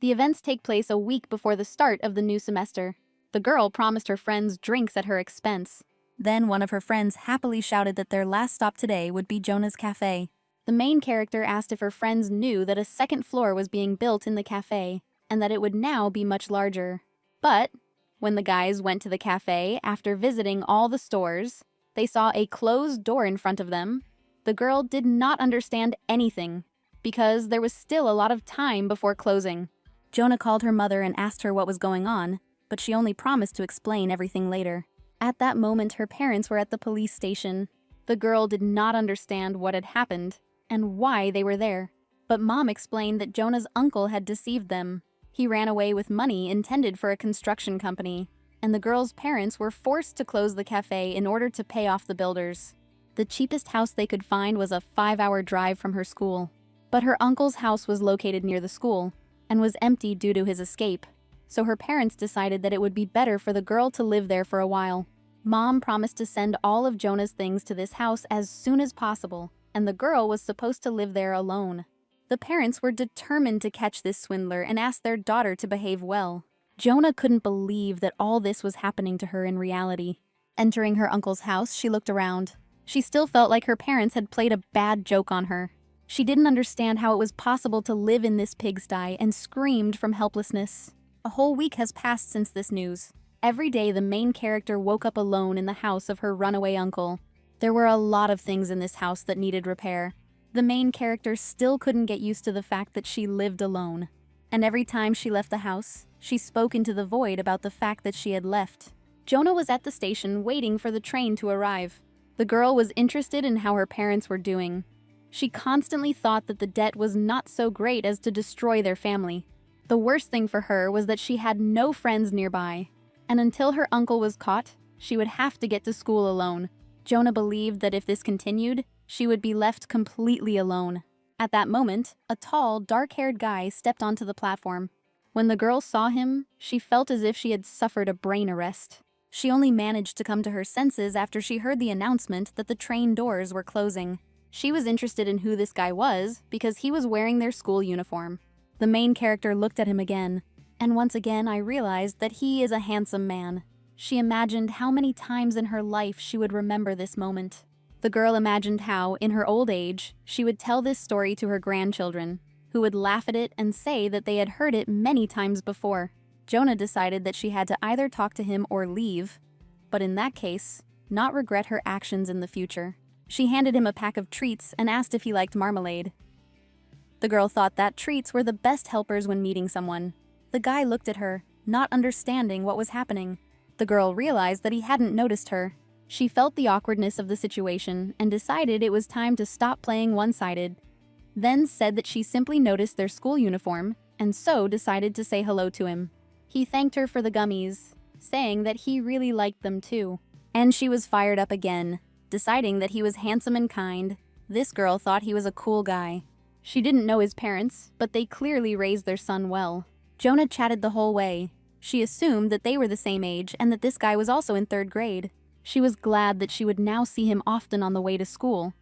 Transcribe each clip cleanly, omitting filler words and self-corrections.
The events take place a week before the start of the new semester. The girl promised her friends drinks at her expense. Then one of her friends happily shouted that their last stop today would be Jonah's cafe. The main character asked if her friends knew that a second floor was being built in the cafe, and that it would now be much larger. But when the guys went to the cafe after visiting all the stores, they saw a closed door in front of them. The girl did not understand anything, because there was still a lot of time before closing. Jonah called her mother and asked her what was going on, but she only promised to explain everything later. At that moment, her parents were at the police station. The girl did not understand what had happened and why they were there. But Mom explained that Jonah's uncle had deceived them. He ran away with money intended for a construction company, and the girl's parents were forced to close the cafe in order to pay off the builders. The cheapest house they could find was a 5-hour drive from her school. But her uncle's house was located near the school and was empty due to his escape, so her parents decided that it would be better for the girl to live there for a while. Mom promised to send all of Jonah's things to this house as soon as possible, and the girl was supposed to live there alone. The parents were determined to catch this swindler and asked their daughter to behave well. Jonah couldn't believe that all this was happening to her in reality. Entering her uncle's house, she looked around. She still felt like her parents had played a bad joke on her. She didn't understand how it was possible to live in this pigsty and screamed from helplessness. A whole week has passed since this news. Every day, the main character woke up alone in the house of her runaway uncle. There were a lot of things in this house that needed repair. The main character still couldn't get used to the fact that she lived alone. And every time she left the house, she spoke into the void about the fact that she had left. Jonah was at the station waiting for the train to arrive. The girl was interested in how her parents were doing. She constantly thought that the debt was not so great as to destroy their family. The worst thing for her was that she had no friends nearby, and until her uncle was caught, she would have to get to school alone. Jonah believed that if this continued, she would be left completely alone. At that moment, a tall, dark-haired guy stepped onto the platform. When the girl saw him, she felt as if she had suffered a brain arrest. She only managed to come to her senses after she heard the announcement that the train doors were closing. She was interested in who this guy was because he was wearing their school uniform. The main character looked at him again, and once again I realized that he is a handsome man. She imagined how many times in her life she would remember this moment. The girl imagined how, in her old age, she would tell this story to her grandchildren, who would laugh at it and say that they had heard it many times before. Jonah decided that she had to either talk to him or leave, but in that case, not regret her actions in the future. She handed him a pack of treats and asked if he liked marmalade. The girl thought that treats were the best helpers when meeting someone. The guy looked at her, not understanding what was happening. The girl realized that he hadn't noticed her. She felt the awkwardness of the situation and decided it was time to stop playing one-sided, then said that she simply noticed their school uniform and so decided to say hello to him. He thanked her for the gummies, saying that he really liked them too. And she was fired up again, deciding that he was handsome and kind. This girl thought he was a cool guy. She didn't know his parents, but they clearly raised their son well. Jonah chatted the whole way. She assumed that they were the same age and that this guy was also in 3rd grade. She was glad that she would now see him often on the way to school.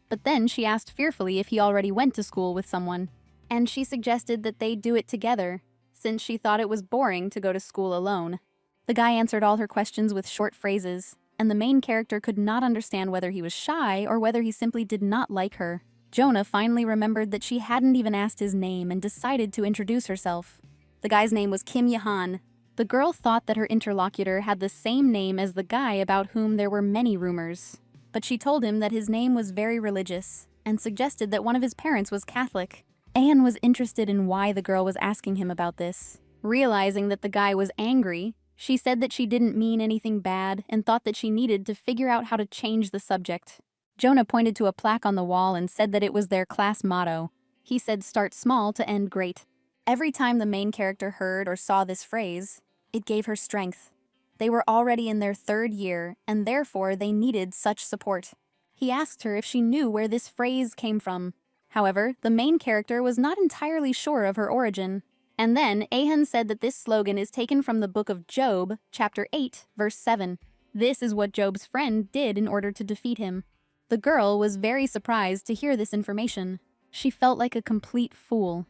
But then she asked fearfully if he already went to school with someone, and she suggested that they do it together, since she thought it was boring to go to school alone. The guy answered all her questions with short phrases, and the main character could not understand whether he was shy or whether he simply did not like her. Jonah finally remembered that she hadn't even asked his name and decided to introduce herself. The guy's name was Kim Yahan. The girl thought that her interlocutor had the same name as the guy about whom there were many rumors, but she told him that his name was very religious and suggested that one of his parents was Catholic. Anne was interested in why the girl was asking him about this. Realizing that the guy was angry, she said that she didn't mean anything bad and thought that she needed to figure out how to change the subject. Jonah pointed to a plaque on the wall and said that it was their class motto. He said, "Start small to end great." Every time the main character heard or saw this phrase, it gave her strength. They were already in their 3rd year, and therefore they needed such support. He asked her if she knew where this phrase came from. However, the main character was not entirely sure of her origin. And then Ahan said that this slogan is taken from the book of Job, chapter 8, verse 7. This is what Job's friend did in order to defeat him. The girl was very surprised to hear this information. She felt like a complete fool.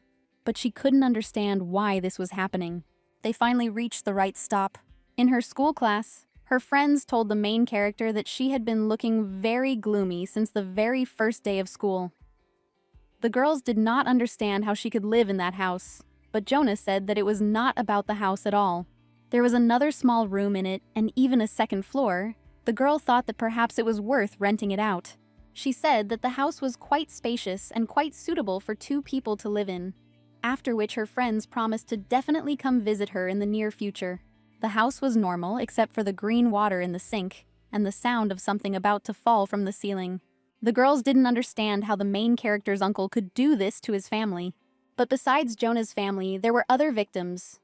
but she couldn't understand why this was happening. They finally reached the right stop. In her school class, her friends told the main character that she had been looking very gloomy since the very first day of school. The girls did not understand how she could live in that house, but Jonah said that it was not about the house at all. There was another small room in it and even a second floor. The girl thought that perhaps it was worth renting it out. She said that the house was quite spacious and quite suitable for 2 people to live in, after which her friends promised to definitely come visit her in the near future. The house was normal except for the green water in the sink and the sound of something about to fall from the ceiling. The girls didn't understand how the main character's uncle could do this to his family. But besides Jonah's family, there were other victims.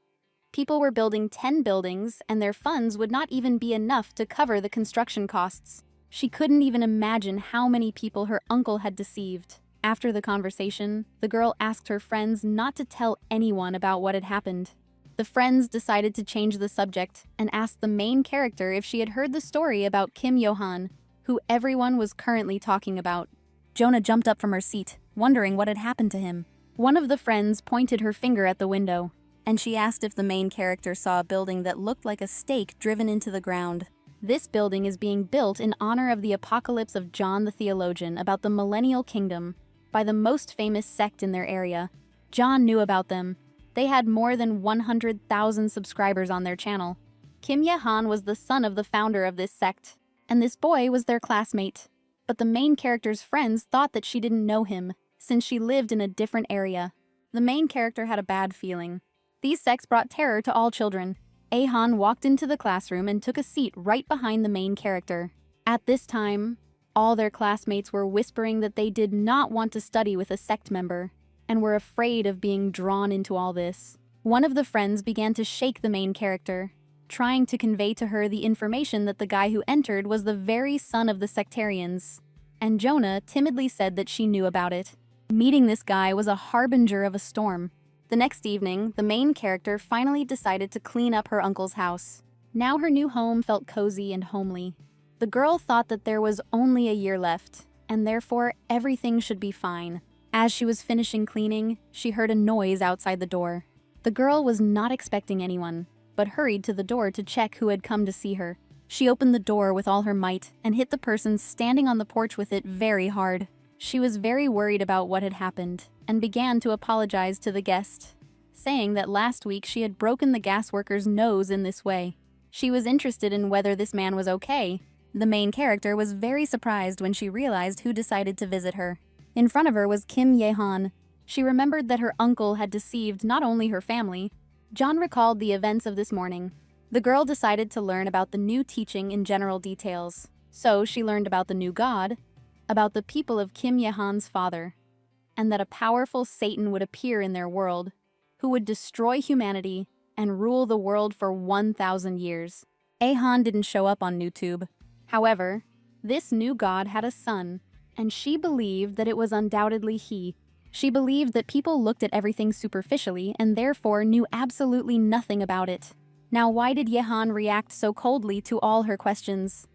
People were building 10 buildings, and their funds would not even be enough to cover the construction costs. She couldn't even imagine how many people her uncle had deceived. After the conversation, the girl asked her friends not to tell anyone about what had happened. The friends decided to change the subject and asked the main character if she had heard the story about Kim Yo-han, who everyone was currently talking about. Jonah jumped up from her seat, wondering what had happened to him. One of the friends pointed her finger at the window, and she asked if the main character saw a building that looked like a stake driven into the ground. This building is being built in honor of the apocalypse of John the Theologian about the Millennial Kingdom by the most famous sect in their area. John knew about them. They had more than 100,000 subscribers on their channel. Kim Ye-han was the son of the founder of this sect, and this boy was their classmate. But the main character's friends thought that she didn't know him, since she lived in a different area. The main character had a bad feeling. These sects brought terror to all children. A-han walked into the classroom and took a seat right behind the main character. At this time, all their classmates were whispering that they did not want to study with a sect member, and were afraid of being drawn into all this. One of the friends began to shake the main character, trying to convey to her the information that the guy who entered was the very son of the sectarians. And Jonah timidly said that she knew about it. Meeting this guy was a harbinger of a storm. The next evening, the main character finally decided to clean up her uncle's house. Now her new home felt cozy and homely. The girl thought that there was only a year left, and therefore everything should be fine. As she was finishing cleaning, she heard a noise outside the door. The girl was not expecting anyone, but hurried to the door to check who had come to see her. She opened the door with all her might and hit the person standing on the porch with it very hard. She was very worried about what had happened and began to apologize to the guest, saying that last week she had broken the gas worker's nose in this way. She was interested in whether this man was okay. The main character was very surprised when she realized who decided to visit her. In front of her was Kim Ye-han. She remembered that her uncle had deceived not only her family. John recalled the events of this morning. The girl decided to learn about the new teaching in general details. So she learned about the new god, about the people of Kim Ye-han's father, and that a powerful Satan would appear in their world, who would destroy humanity and rule the world for 1,000 years. A-han didn't show up on YouTube. However, this new god had a son, and she believed that it was undoubtedly he. She believed that people looked at everything superficially and therefore knew absolutely nothing about it. Now, why did Ye-han react so coldly to all her questions?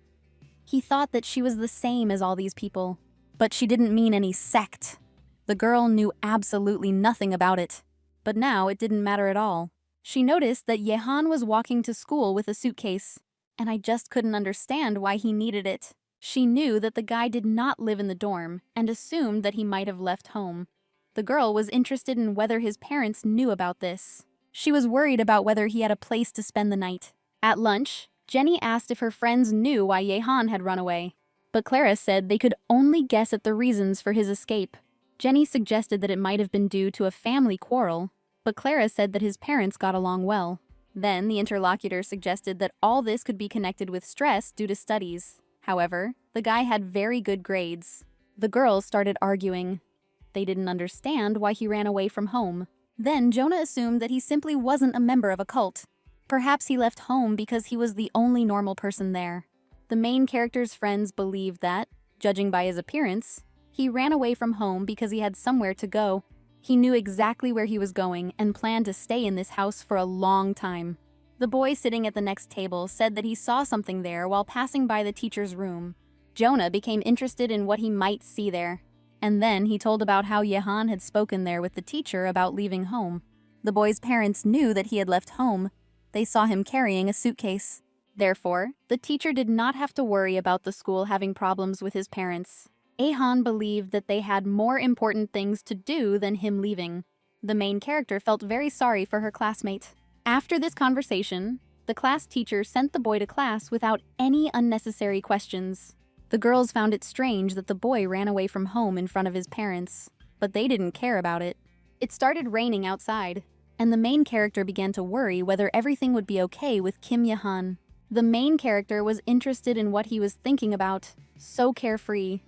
He thought that she was the same as all these people, but she didn't mean any sect. The girl knew absolutely nothing about it, but now it didn't matter at all. She noticed that Ye-han was walking to school with a suitcase, and I just couldn't understand why he needed it. She knew that the guy did not live in the dorm and assumed that he might have left home. The girl was interested in whether his parents knew about this. She was worried about whether he had a place to spend the night. At lunch, Jenny asked if her friends knew why Ye-han had run away, but Clara said they could only guess at the reasons for his escape. Jenny suggested that it might have been due to a family quarrel, but Clara said that his parents got along well. Then the interlocutor suggested that all this could be connected with stress due to studies. However, the guy had very good grades. The girls started arguing. They didn't understand why he ran away from home. Then Jonah assumed that he simply wasn't a member of a cult. Perhaps he left home because he was the only normal person there. The main character's friends believed that, judging by his appearance, he ran away from home because he had somewhere to go. He knew exactly where he was going and planned to stay in this house for a long time. The boy sitting at the next table said that he saw something there while passing by the teacher's room. Jonah became interested in what he might see there. And then he told about how Yehan had spoken there with the teacher about leaving home. The boy's parents knew that he had left home. They saw him carrying a suitcase. Therefore, the teacher did not have to worry about the school having problems with his parents. Ahan believed that they had more important things to do than him leaving. The main character felt very sorry for her classmate. After this conversation, the class teacher sent the boy to class without any unnecessary questions. The girls found it strange that the boy ran away from home in front of his parents, but they didn't care about it. It started raining outside, and the main character began to worry whether everything would be okay with Kim Yehan. The main character was interested in what he was thinking about, so carefree.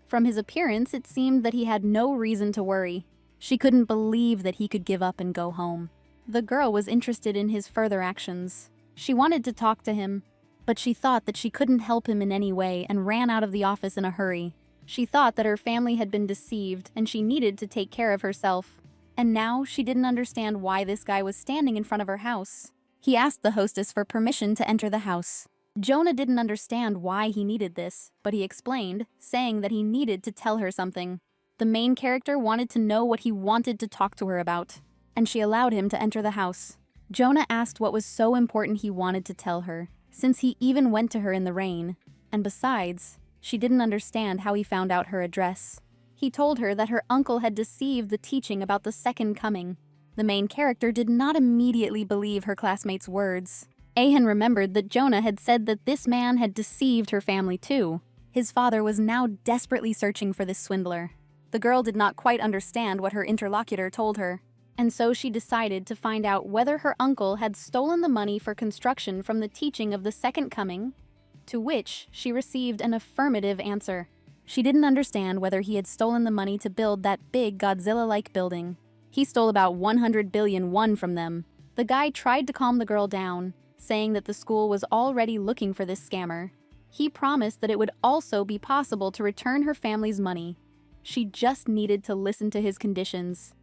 From his appearance, it seemed that he had no reason to worry. She couldn't believe that he could give up and go home. The girl was interested in his further actions. She wanted to talk to him, but she thought that she couldn't help him in any way and ran out of the office in a hurry. She thought that her family had been deceived and she needed to take care of herself. And now she didn't understand why this guy was standing in front of her house. He asked the hostess for permission to enter the house. Jonah didn't understand why he needed this, but he explained, saying that he needed to tell her something. The main character wanted to know what he wanted to talk to her about, and she allowed him to enter the house. Jonah asked what was so important he wanted to tell her, since he even went to her in the rain, and besides, she didn't understand how he found out her address. He told her that her uncle had deceived the teaching about the second coming. The main character did not immediately believe her classmate's words. Ahan remembered that Jonah had said that this man had deceived her family too. His father was now desperately searching for this swindler. The girl did not quite understand what her interlocutor told her, and so she decided to find out whether her uncle had stolen the money for construction from the teaching of the second coming, to which she received an affirmative answer. She didn't understand whether he had stolen the money to build that big Godzilla-like building. He stole about 100 billion won from them. The guy tried to calm the girl down, saying that the school was already looking for this scammer. He promised that it would also be possible to return her family's money. She just needed to listen to his conditions.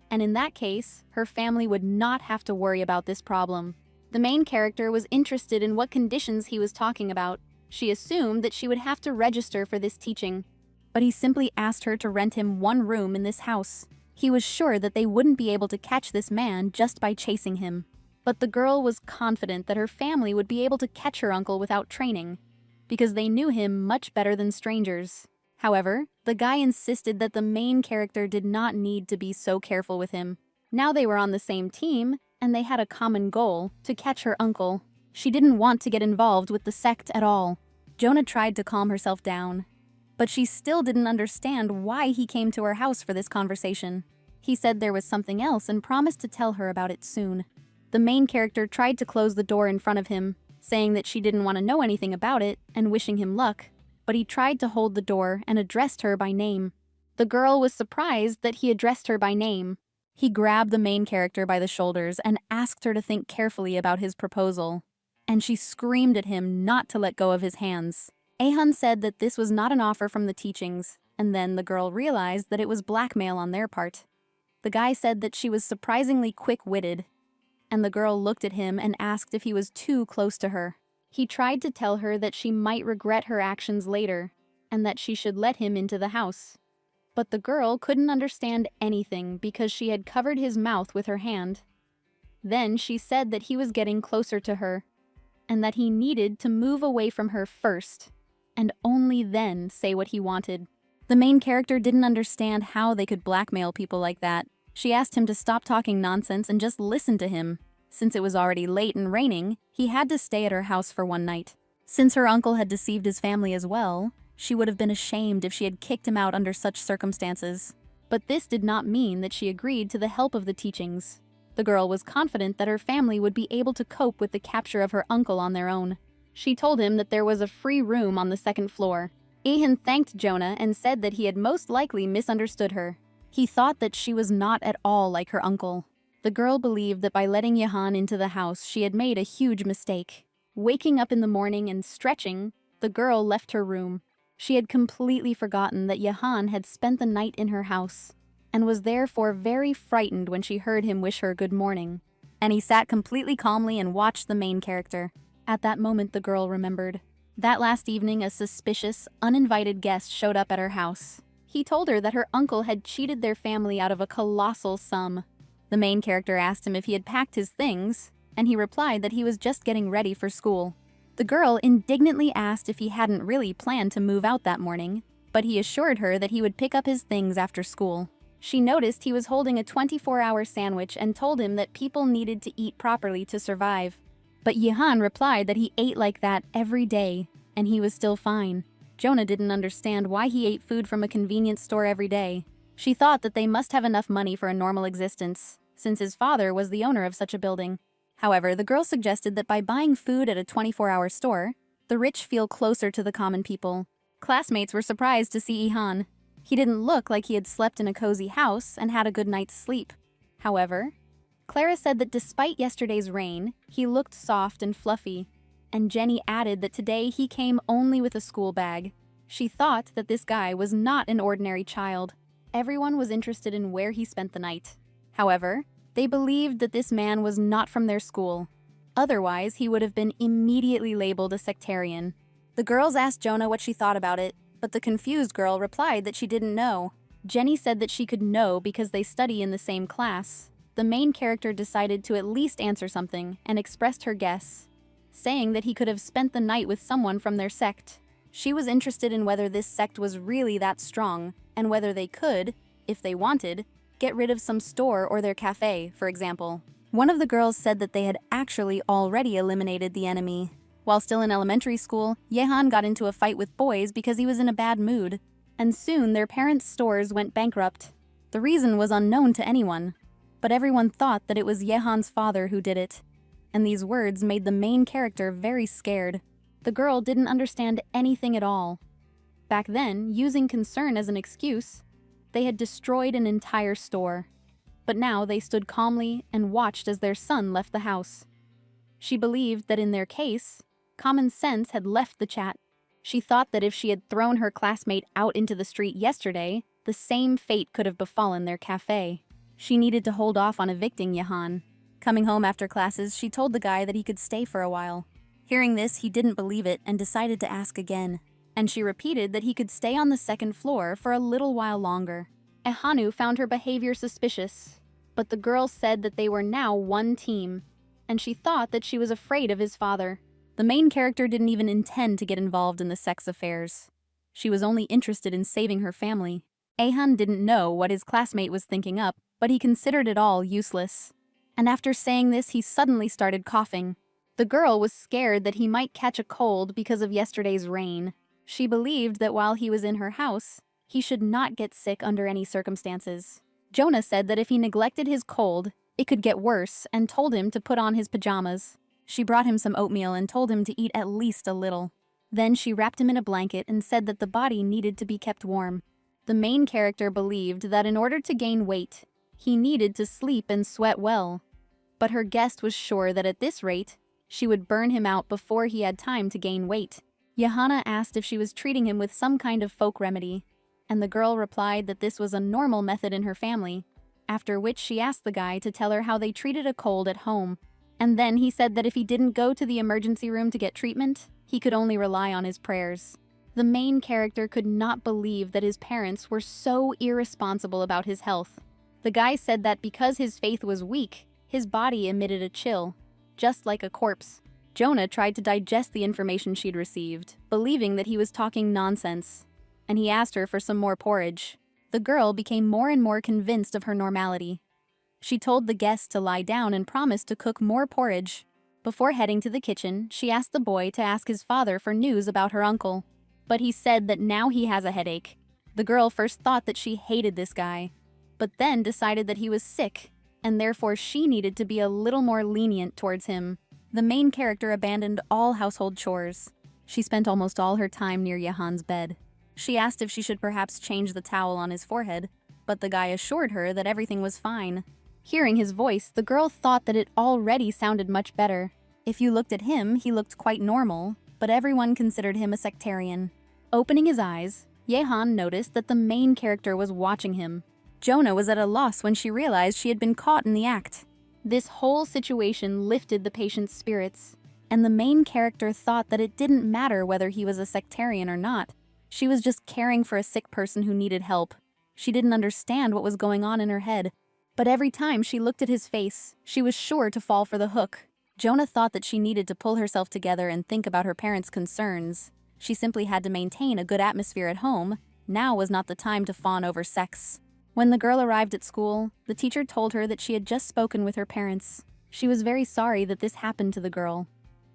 And in that case, her family would not have to worry about this problem. The main character was interested in what conditions he was talking about. She assumed that she would have to register for this teaching, but he simply asked her to rent him one room in this house. He was sure that they wouldn't be able to catch this man just by chasing him. But the girl was confident that her family would be able to catch her uncle without training, because they knew him much better than strangers. However, the guy insisted that the main character did not need to be so careful with him. Now they were on the same team, and they had a common goal, to catch her uncle. She didn't want to get involved with the sect at all. Jonah tried to calm herself down, but she still didn't understand why he came to her house for this conversation. He said there was something else and promised to tell her about it soon. The main character tried to close the door in front of him, saying that she didn't want to know anything about it and wishing him luck, but he tried to hold the door and addressed her by name. The girl was surprised that he addressed her by name. He grabbed the main character by the shoulders and asked her to think carefully about his proposal, and she screamed at him not to let go of his hands. Ahan said that this was not an offer from the teachings, and then the girl realized that it was blackmail on their part. The guy said that she was surprisingly quick-witted, and the girl looked at him and asked if he was too close to her. He tried to tell her that she might regret her actions later, and that she should let him into the house. But the girl couldn't understand anything because she had covered his mouth with her hand. Then she said that he was getting closer to her, and that he needed to move away from her first, and only then say what he wanted. The main character didn't understand how they could blackmail people like that. She asked him to stop talking nonsense and just listen to him. Since it was already late and raining, he had to stay at her house for one night. Since her uncle had deceived his family as well, she would have been ashamed if she had kicked him out under such circumstances. But this did not mean that she agreed to the help of the teachings. The girl was confident that her family would be able to cope with the capture of her uncle on their own. She told him that there was a free room on the second floor. Ahan thanked Jonah and said that he had most likely misunderstood her. He thought that she was not at all like her uncle. The girl believed that by letting Yehan into the house, she had made a huge mistake. Waking up in the morning and stretching, the girl left her room. She had completely forgotten that Yehan had spent the night in her house, and was therefore very frightened when she heard him wish her good morning. And he sat completely calmly and watched the main character. At that moment, the girl remembered. That last evening, a suspicious, uninvited guest showed up at her house. He told her that her uncle had cheated their family out of a colossal sum. The main character asked him if he had packed his things, and he replied that he was just getting ready for school. The girl indignantly asked if he hadn't really planned to move out that morning, but he assured her that he would pick up his things after school. She noticed he was holding a 24-hour sandwich and told him that people needed to eat properly to survive. But Yehan replied that he ate like that every day, and he was still fine. Jonah didn't understand why he ate food from a convenience store every day. She thought that they must have enough money for a normal existence, since his father was the owner of such a building. However, the girl suggested that by buying food at a 24-hour store, the rich feel closer to the common people. Classmates were surprised to see Ihan. He didn't look like he had slept in a cozy house and had a good night's sleep. However, Clara said that despite yesterday's rain, he looked soft and fluffy, and Jenny added that today he came only with a school bag. She thought that this guy was not an ordinary child. Everyone was interested in where he spent the night. However, they believed that this man was not from their school. Otherwise, he would have been immediately labeled a sectarian. The girls asked Jonah what she thought about it, but the confused girl replied that she didn't know. Jenny said that she could know because they study in the same class. The main character decided to at least answer something and expressed her guess, saying that he could have spent the night with someone from their sect. She was interested in whether this sect was really that strong, and whether they could, if they wanted, get rid of some store or their cafe, for example. One of the girls said that they had actually already eliminated the enemy. While still in elementary school, Yehan got into a fight with boys because he was in a bad mood, and soon their parents' stores went bankrupt. The reason was unknown to anyone, but everyone thought that it was Yehan's father who did it, and these words made the main character very scared. The girl didn't understand anything at all. Back then, using concern as an excuse, they had destroyed an entire store. But now they stood calmly and watched as their son left the house. She believed that in their case, common sense had left the chat. She thought that if she had thrown her classmate out into the street yesterday, the same fate could have befallen their cafe. She needed to hold off on evicting Yehan. Coming home after classes, she told the guy that he could stay for a while. Hearing this, he didn't believe it and decided to ask again. And she repeated that he could stay on the second floor for a little while longer. Ehanu found her behavior suspicious, but the girl said that they were now one team, and she thought that she was afraid of his father. The main character didn't even intend to get involved in the sect's affairs. She was only interested in saving her family. Ahan didn't know what his classmate was thinking up, but he considered it all useless. And after saying this, he suddenly started coughing. The girl was scared that he might catch a cold because of yesterday's rain. She believed that while he was in her house, he should not get sick under any circumstances. Jonah said that if he neglected his cold, it could get worse, and told him to put on his pajamas. She brought him some oatmeal and told him to eat at least a little. Then she wrapped him in a blanket and said that the body needed to be kept warm. The main character believed that in order to gain weight, he needed to sleep and sweat well. But her guest was sure that at this rate, she would burn him out before he had time to gain weight. Johanna asked if she was treating him with some kind of folk remedy, and the girl replied that this was a normal method in her family, after which she asked the guy to tell her how they treated a cold at home. And then he said that if he didn't go to the emergency room to get treatment, he could only rely on his prayers. The main character could not believe that his parents were so irresponsible about his health. The guy said that because his faith was weak, his body emitted a chill, just like a corpse. Jonah tried to digest the information she'd received, believing that he was talking nonsense, and he asked her for some more porridge. The girl became more and more convinced of her normality. She told the guest to lie down and promised to cook more porridge. Before heading to the kitchen, she asked the boy to ask his father for news about her uncle, but he said that now he has a headache. The girl first thought that she hated this guy, but then decided that he was sick, and therefore she needed to be a little more lenient towards him. The main character abandoned all household chores. She spent almost all her time near Yehan's bed. She asked if she should perhaps change the towel on his forehead, but the guy assured her that everything was fine. Hearing his voice, the girl thought that it already sounded much better. If you looked at him, he looked quite normal, but everyone considered him a sectarian. Opening his eyes, Yehan noticed that the main character was watching him. Jonah was at a loss when she realized she had been caught in the act. This whole situation lifted the patient's spirits, and the main character thought that it didn't matter whether he was a sectarian or not. She was just caring for a sick person who needed help. She didn't understand what was going on in her head. But every time she looked at his face, she was sure to fall for the hook. Jonah thought that she needed to pull herself together and think about her parents' concerns. She simply had to maintain a good atmosphere at home. Now was not the time to fawn over sex. When the girl arrived at school, the teacher told her that she had just spoken with her parents. She was very sorry that this happened to the girl.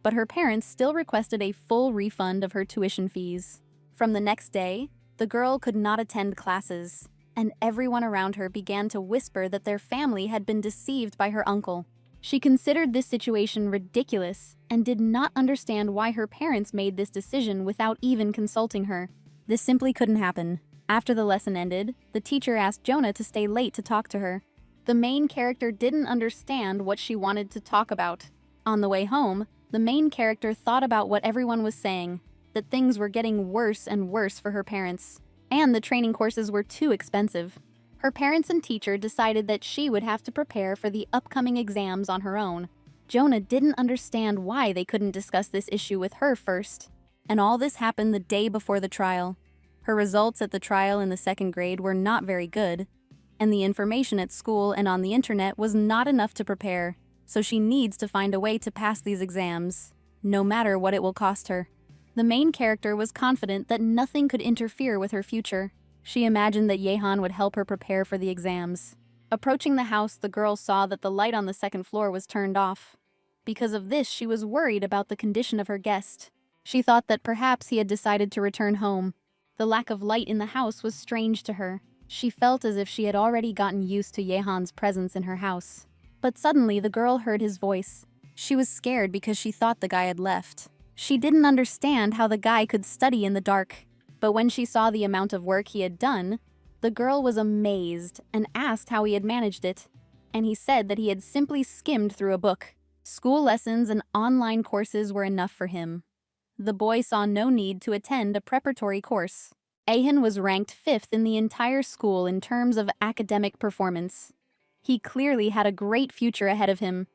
But her parents still requested a full refund of her tuition fees. From the next day, the girl could not attend classes, and everyone around her began to whisper that their family had been deceived by her uncle. She considered this situation ridiculous and did not understand why her parents made this decision without even consulting her. This simply couldn't happen. After the lesson ended, the teacher asked Jonah to stay late to talk to her. The main character didn't understand what she wanted to talk about. On the way home, the main character thought about what everyone was saying, that things were getting worse and worse for her parents, and the training courses were too expensive. Her parents and teacher decided that she would have to prepare for the upcoming exams on her own. Jonah didn't understand why they couldn't discuss this issue with her first. And all this happened the day before the trial. Her results at the trial in the second grade were not very good, and the information at school and on the internet was not enough to prepare, so she needs to find a way to pass these exams, no matter what it will cost her. The main character was confident that nothing could interfere with her future. She imagined that Yehan would help her prepare for the exams. Approaching the house, the girl saw that the light on the second floor was turned off. Because of this, she was worried about the condition of her guest. She thought that perhaps he had decided to return home. The lack of light in the house was strange to her. She felt as if she had already gotten used to Yehan's presence in her house. But suddenly, the girl heard his voice. She was scared because she thought the guy had left. She didn't understand how the guy could study in the dark. But when she saw the amount of work he had done, the girl was amazed and asked how he had managed it. And he said that he had simply skimmed through a book. School lessons and online courses were enough for him. The boy saw no need to attend a preparatory course. Ahan was ranked 5th in the entire school in terms of academic performance. He clearly had a great future ahead of him.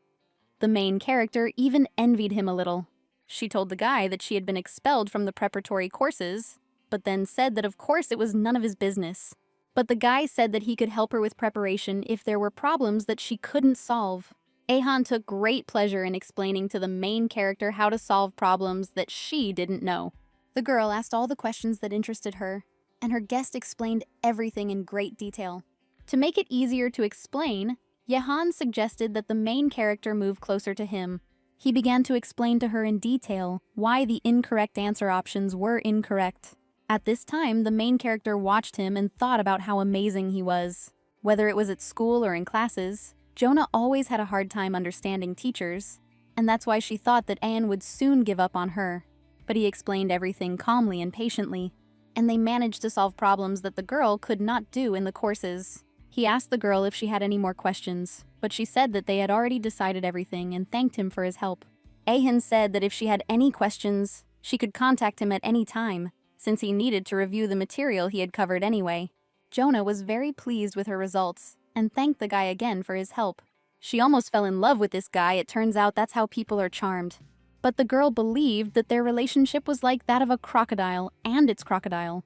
The main character even envied him a little. She told the guy that she had been expelled from the preparatory courses, but then said that of course it was none of his business. But the guy said that he could help her with preparation if there were problems that she couldn't solve. Ahan took great pleasure in explaining to the main character how to solve problems that she didn't know. The girl asked all the questions that interested her, and her guest explained everything in great detail. To make it easier to explain, Yehan suggested that the main character move closer to him. He began to explain to her in detail why the incorrect answer options were incorrect. At this time, the main character watched him and thought about how amazing he was. Whether it was at school or in classes, Jonah always had a hard time understanding teachers, and that's why she thought that Ahan would soon give up on her. But he explained everything calmly and patiently, and they managed to solve problems that the girl could not do in the courses. He asked the girl if she had any more questions, but she said that they had already decided everything and thanked him for his help. Ahan said that if she had any questions, she could contact him at any time, since he needed to review the material he had covered anyway. Jonah was very pleased with her results and thanked the guy again for his help. She almost fell in love with this guy. It turns out that's how people are charmed. But the girl believed that their relationship was like that of a crocodile and its crocodile.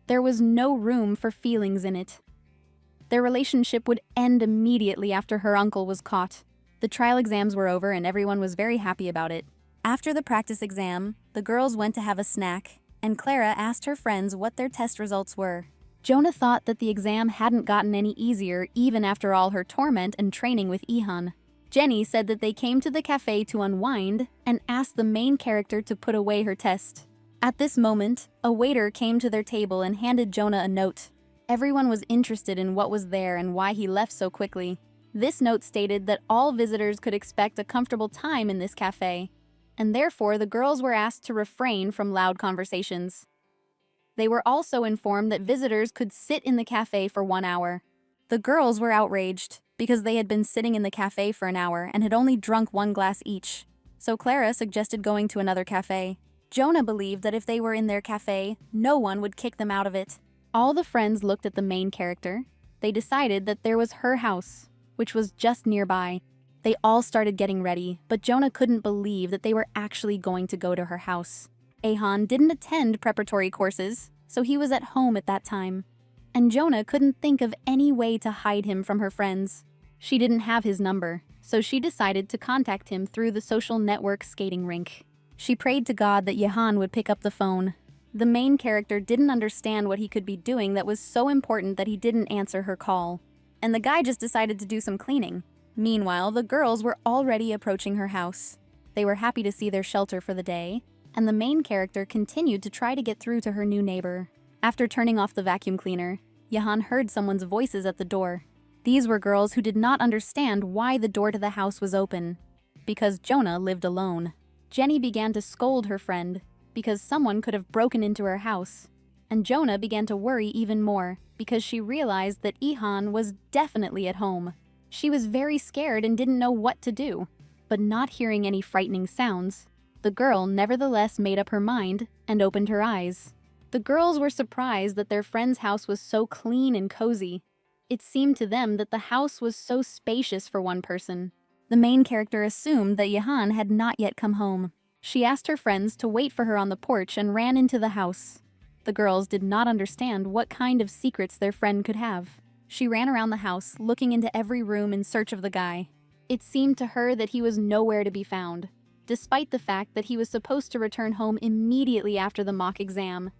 There was no room for feelings in it. Their relationship would end immediately after her uncle was caught. The trial exams were over and everyone was very happy about it. After the practice exam, the girls went to have a snack, and Clara asked her friends what their test results were. Jonah thought that the exam hadn't gotten any easier even after all her torment and training with Ihan. Jenny said that they came to the cafe to unwind and asked the main character to put away her test. At this moment, a waiter came to their table and handed Jonah a note. Everyone was interested in what was there and why he left so quickly. This note stated that all visitors could expect a comfortable time in this cafe, and therefore the girls were asked to refrain from loud conversations. They were also informed that visitors could sit in the cafe for 1 hour. The girls were outraged because they had been sitting in the cafe for an hour and had only drunk 1 glass each. So Clara suggested going to another cafe. Jonah believed that if they were in their cafe, no one would kick them out of it. All the friends looked at the main character. They decided that there was her house, which was just nearby. They all started getting ready, but Jonah couldn't believe that they were actually going to go to her house. Ahan didn't attend preparatory courses, so he was at home at that time. And Jonah couldn't think of any way to hide him from her friends. She didn't have his number, so she decided to contact him through the social network skating rink. She prayed to God that Yehan would pick up the phone. The main character didn't understand what he could be doing that was so important that he didn't answer her call. And the guy just decided to do some cleaning. Meanwhile, the girls were already approaching her house. They were happy to see their shelter for the day, and the main character continued to try to get through to her new neighbor. After turning off the vacuum cleaner, Yehan heard someone's voices at the door. These were girls who did not understand why the door to the house was open. Because Jonah lived alone. Jenny began to scold her friend, because someone could have broken into her house. And Jonah began to worry even more, because she realized that Yehan was definitely at home. She was very scared and didn't know what to do. But not hearing any frightening sounds, the girl nevertheless made up her mind and opened her eyes. The girls were surprised that their friend's house was so clean and cozy. It seemed to them that the house was so spacious for one person. The main character assumed that Yehan had not yet come home. She asked her friends to wait for her on the porch and ran into the house. The girls did not understand what kind of secrets their friend could have. She ran around the house, looking into every room in search of the guy. It seemed to her that he was nowhere to be found, despite the fact that he was supposed to return home immediately after the mock exam.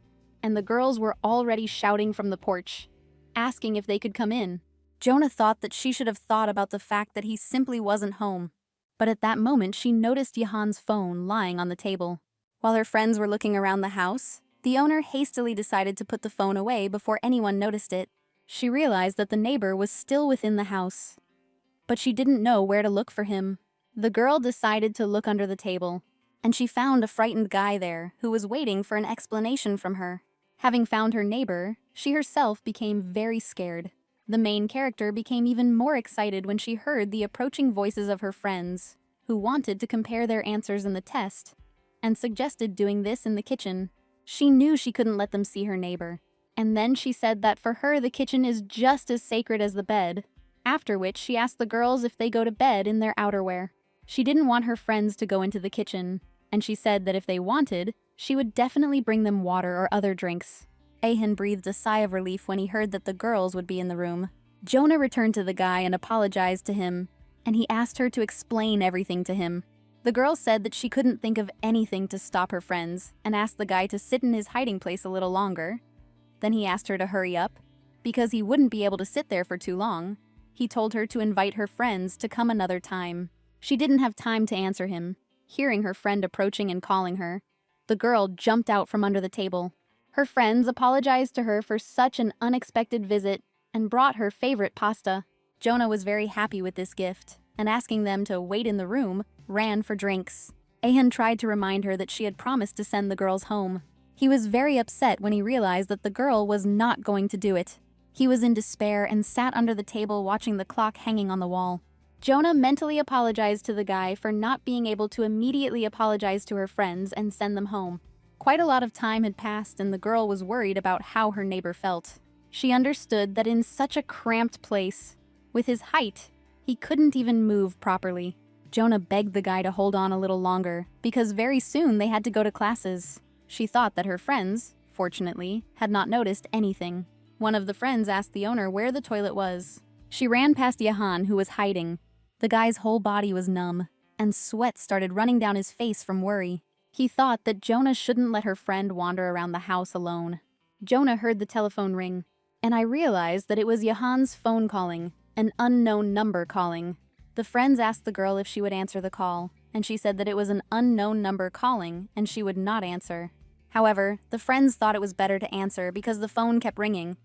And the girls were already shouting from the porch, asking if they could come in. Jonah thought that she should have thought about the fact that he simply wasn't home. But at that moment, she noticed Yehan's phone lying on the table. While her friends were looking around the house, the owner hastily decided to put the phone away before anyone noticed it. She realized that the neighbor was still within the house, but she didn't know where to look for him. The girl decided to look under the table, and she found a frightened guy there who was waiting for an explanation from her. Having found her neighbor, she herself became very scared. The main character became even more excited when she heard the approaching voices of her friends, who wanted to compare their answers in the test, and suggested doing this in the kitchen. She knew she couldn't let them see her neighbor, and then she said that for her the kitchen is just as sacred as the bed, after which she asked the girls if they go to bed in their outerwear. She didn't want her friends to go into the kitchen, and she said that if they wanted, she would definitely bring them water or other drinks. Ahan breathed a sigh of relief when he heard that the girls would be in the room. Jonah returned to the guy and apologized to him, and he asked her to explain everything to him. The girl said that she couldn't think of anything to stop her friends, and asked the guy to sit in his hiding place a little longer. Then he asked her to hurry up, because he wouldn't be able to sit there for too long. He told her to invite her friends to come another time. She didn't have time to answer him. Hearing her friend approaching and calling her, the girl jumped out from under the table. Her friends apologized to her for such an unexpected visit and brought her favorite pasta. Jonah was very happy with this gift, and asking them to wait in the room, ran for drinks. Ahan tried to remind her that she had promised to send the girls home. He was very upset when he realized that the girl was not going to do it. He was in despair and sat under the table watching the clock hanging on the wall. Jonah mentally apologized to the guy for not being able to immediately apologize to her friends and send them home. Quite a lot of time had passed and the girl was worried about how her neighbor felt. She understood that in such a cramped place, with his height, he couldn't even move properly. Jonah begged the guy to hold on a little longer, because very soon they had to go to classes. She thought that her friends, fortunately, had not noticed anything. One of the friends asked the owner where the toilet was. She ran past Yehan, who was hiding. The guy's whole body was numb, and sweat started running down his face from worry. He thought that Jonah shouldn't let her friend wander around the house alone. Jonah heard the telephone ring, and I realized that it was Yehan's phone calling, an unknown number calling. The friends asked the girl if she would answer the call, and she said that it was an unknown number calling and she would not answer. However, the friends thought it was better to answer because the phone kept ringing.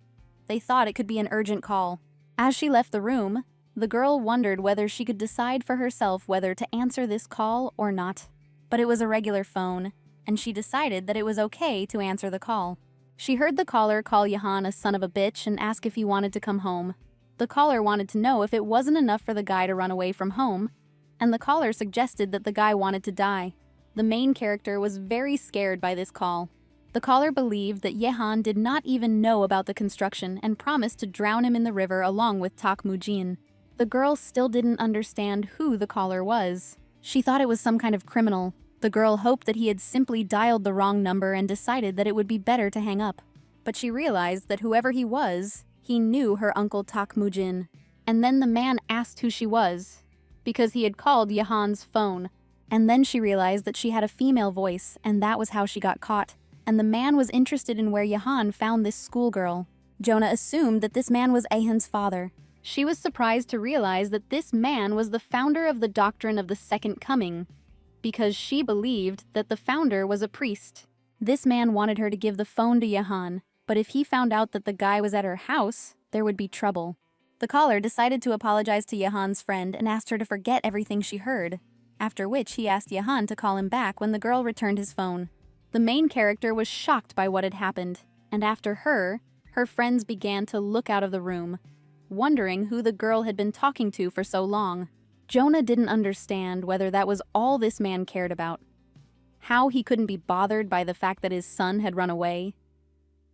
They thought it could be an urgent call. As she left the room, the girl wondered whether she could decide for herself whether to answer this call or not. But it was a regular phone, and she decided that it was okay to answer the call. She heard the caller call Yehan a son of a bitch and ask if he wanted to come home. The caller wanted to know if it wasn't enough for the guy to run away from home, and the caller suggested that the guy wanted to die. The main character was very scared by this call. The caller believed that Yehan did not even know about the construction and promised to drown him in the river along with Tak Mujin. The girl still didn't understand who the caller was. She thought it was some kind of criminal. The girl hoped that he had simply dialed the wrong number and decided that it would be better to hang up. But she realized that whoever he was, he knew her uncle Tak Mujin. And then the man asked who she was, because he had called Yehan's phone. And then she realized that she had a female voice, and that was how she got caught. And the man was interested in where Yehan found this schoolgirl. Jonah assumed that this man was Ahan's father. She was surprised to realize that this man was the founder of the doctrine of the second coming, because she believed that the founder was a priest. This man wanted her to give the phone to Yehan, but if he found out that the guy was at her house, there would be trouble. The caller decided to apologize to Yehan's friend and asked her to forget everything she heard, after which he asked Yehan to call him back when the girl returned his phone. The main character was shocked by what had happened, and after her friends began to look out of the room, wondering who the girl had been talking to for so long. Jonah didn't understand whether that was all this man cared about. How he couldn't be bothered by the fact that his son had run away.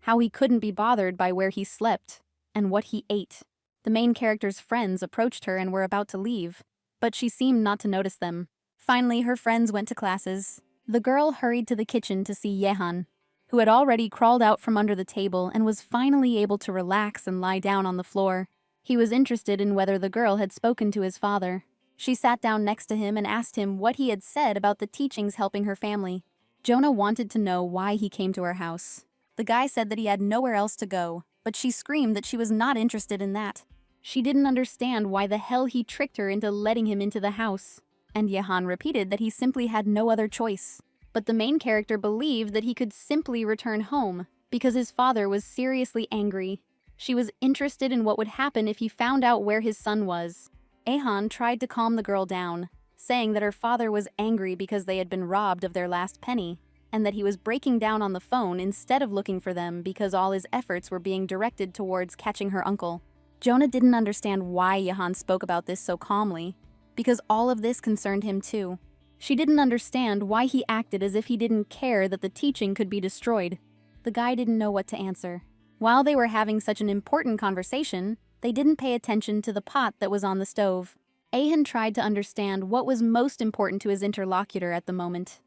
How he couldn't be bothered by where he slept and what he ate. The main character's friends approached her and were about to leave, but she seemed not to notice them. Finally, her friends went to classes. The girl hurried to the kitchen to see Yehan, who had already crawled out from under the table and was finally able to relax and lie down on the floor. He was interested in whether the girl had spoken to his father. She sat down next to him and asked him what he had said about the teachings helping her family. Jonah wanted to know why he came to her house. The guy said that he had nowhere else to go, but she screamed that she was not interested in that. She didn't understand why the hell he tricked her into letting him into the house. And Yehan repeated that he simply had no other choice. But the main character believed that he could simply return home because his father was seriously angry. She was interested in what would happen if he found out where his son was. Ahan tried to calm the girl down, saying that her father was angry because they had been robbed of their last penny, and that he was breaking down on the phone instead of looking for them because all his efforts were being directed towards catching her uncle. Jonah didn't understand why Yehan spoke about this so calmly, because all of this concerned him too. She didn't understand why he acted as if he didn't care that the teaching could be destroyed. The guy didn't know what to answer. While they were having such an important conversation, they didn't pay attention to the pot that was on the stove. Ahan tried to understand what was most important to his interlocutor at the moment.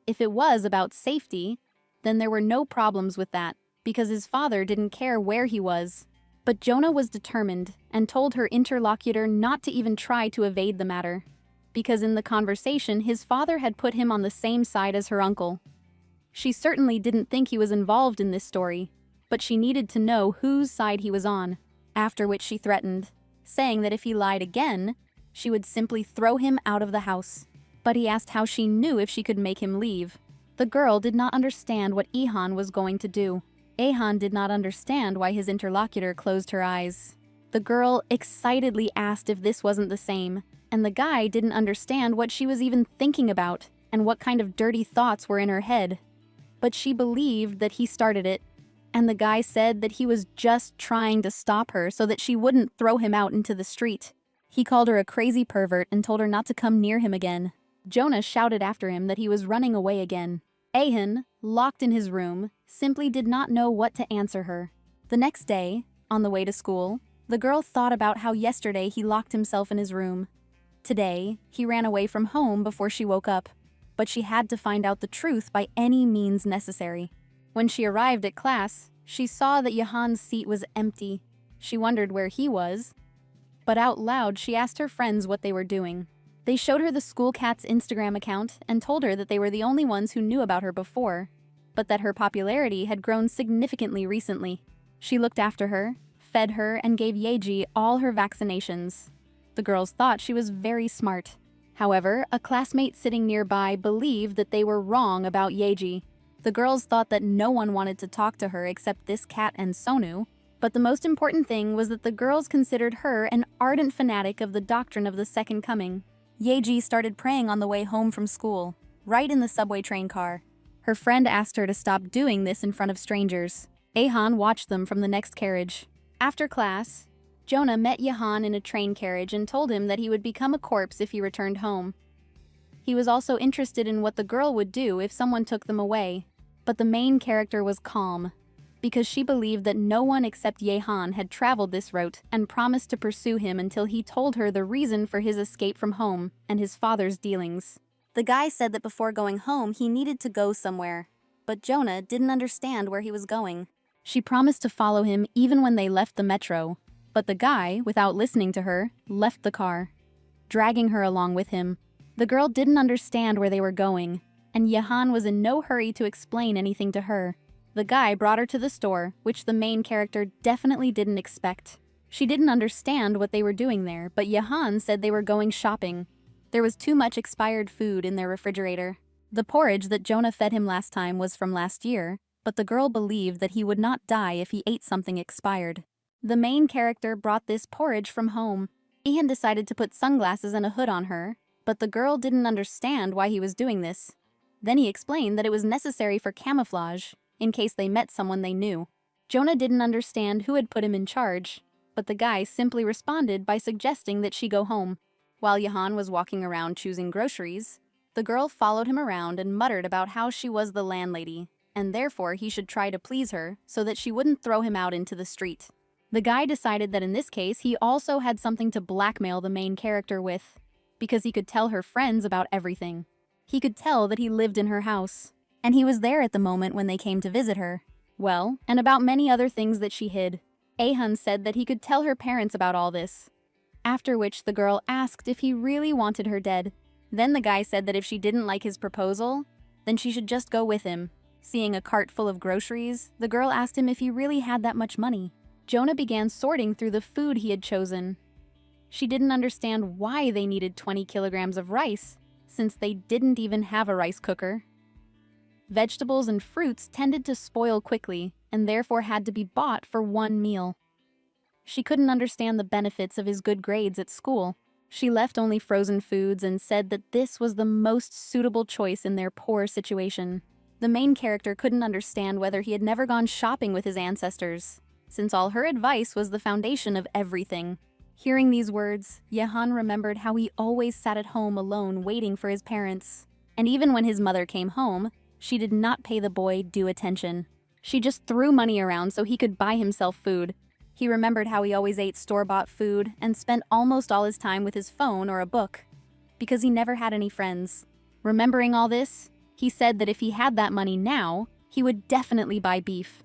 If it was about safety, then there were no problems with that, because his father didn't care where he was. But Jonah was determined and told her interlocutor not to even try to evade the matter, because in the conversation his father had put him on the same side as her uncle. She certainly didn't think he was involved in this story, but she needed to know whose side he was on, after which she threatened, saying that if he lied again, she would simply throw him out of the house. But he asked how she knew if she could make him leave. The girl did not understand what Ahan was going to do. Ahan did not understand why his interlocutor closed her eyes. The girl excitedly asked if this wasn't the same, and the guy didn't understand what she was even thinking about and what kind of dirty thoughts were in her head. But she believed that he started it, and the guy said that he was just trying to stop her so that she wouldn't throw him out into the street. He called her a crazy pervert and told her not to come near him again. Jonah shouted after him that he was running away again. Ahan, locked in his room, simply did not know what to answer her. The next day, on the way to school, the girl thought about how yesterday he locked himself in his room. Today, he ran away from home before she woke up, but she had to find out the truth by any means necessary. When she arrived at class, she saw that Yehan's seat was empty. She wondered where he was, but out loud she asked her friends what they were doing. They showed her the school cat's Instagram account and told her that they were the only ones who knew about her before, but that her popularity had grown significantly recently. She looked after her, fed her, and gave Yeji all her vaccinations. The girls thought she was very smart. However, a classmate sitting nearby believed that they were wrong about Yeji. The girls thought that no one wanted to talk to her except this cat and Sonu, but the most important thing was that the girls considered her an ardent fanatic of the doctrine of the second coming. Yeji started praying on the way home from school, right in the subway train car. Her friend asked her to stop doing this in front of strangers. Ahan watched them from the next carriage. After class, Jonah met Yehan in a train carriage and told him that he would become a corpse if he returned home. He was also interested in what the girl would do if someone took them away, but the main character was calm, because she believed that no one except Yehan had traveled this route and promised to pursue him until he told her the reason for his escape from home and his father's dealings. The guy said that before going home he needed to go somewhere, but Jonah didn't understand where he was going. She promised to follow him even when they left the metro, but the guy, without listening to her, left the car, dragging her along with him. The girl didn't understand where they were going, and Yehan was in no hurry to explain anything to her. The guy brought her to the store, which the main character definitely didn't expect. She didn't understand what they were doing there, but Yehan said they were going shopping. There was too much expired food in their refrigerator. The porridge that Jonah fed him last time was from last year, but the girl believed that he would not die if he ate something expired. The main character brought this porridge from home. Ian decided to put sunglasses and a hood on her, but the girl didn't understand why he was doing this. Then he explained that it was necessary for camouflage, in case they met someone they knew. Jonah didn't understand who had put him in charge, but the guy simply responded by suggesting that she go home. While Yehan was walking around choosing groceries, the girl followed him around and muttered about how she was the landlady, and therefore he should try to please her so that she wouldn't throw him out into the street. The guy decided that in this case he also had something to blackmail the main character with, because he could tell her friends about everything. He could tell that he lived in her house, and he was there at the moment when they came to visit her. Well, and about many other things that she hid. Ahun said that he could tell her parents about all this, after which the girl asked if he really wanted her dead. Then the guy said that if she didn't like his proposal, then she should just go with him. Seeing a cart full of groceries, the girl asked him if he really had that much money. Jonah began sorting through the food he had chosen. She didn't understand why they needed 20 kilograms of rice, since they didn't even have a rice cooker. Vegetables and fruits tended to spoil quickly, and therefore had to be bought for one meal. She couldn't understand the benefits of his good grades at school. She left only frozen foods and said that this was the most suitable choice in their poor situation. The main character couldn't understand whether he had never gone shopping with his ancestors, since all her advice was the foundation of everything. Hearing these words, Yehan remembered how he always sat at home alone waiting for his parents. And even when his mother came home, she did not pay the boy due attention. She just threw money around so he could buy himself food. He remembered how he always ate store-bought food and spent almost all his time with his phone or a book, because he never had any friends. Remembering all this, he said that if he had that money now, he would definitely buy beef.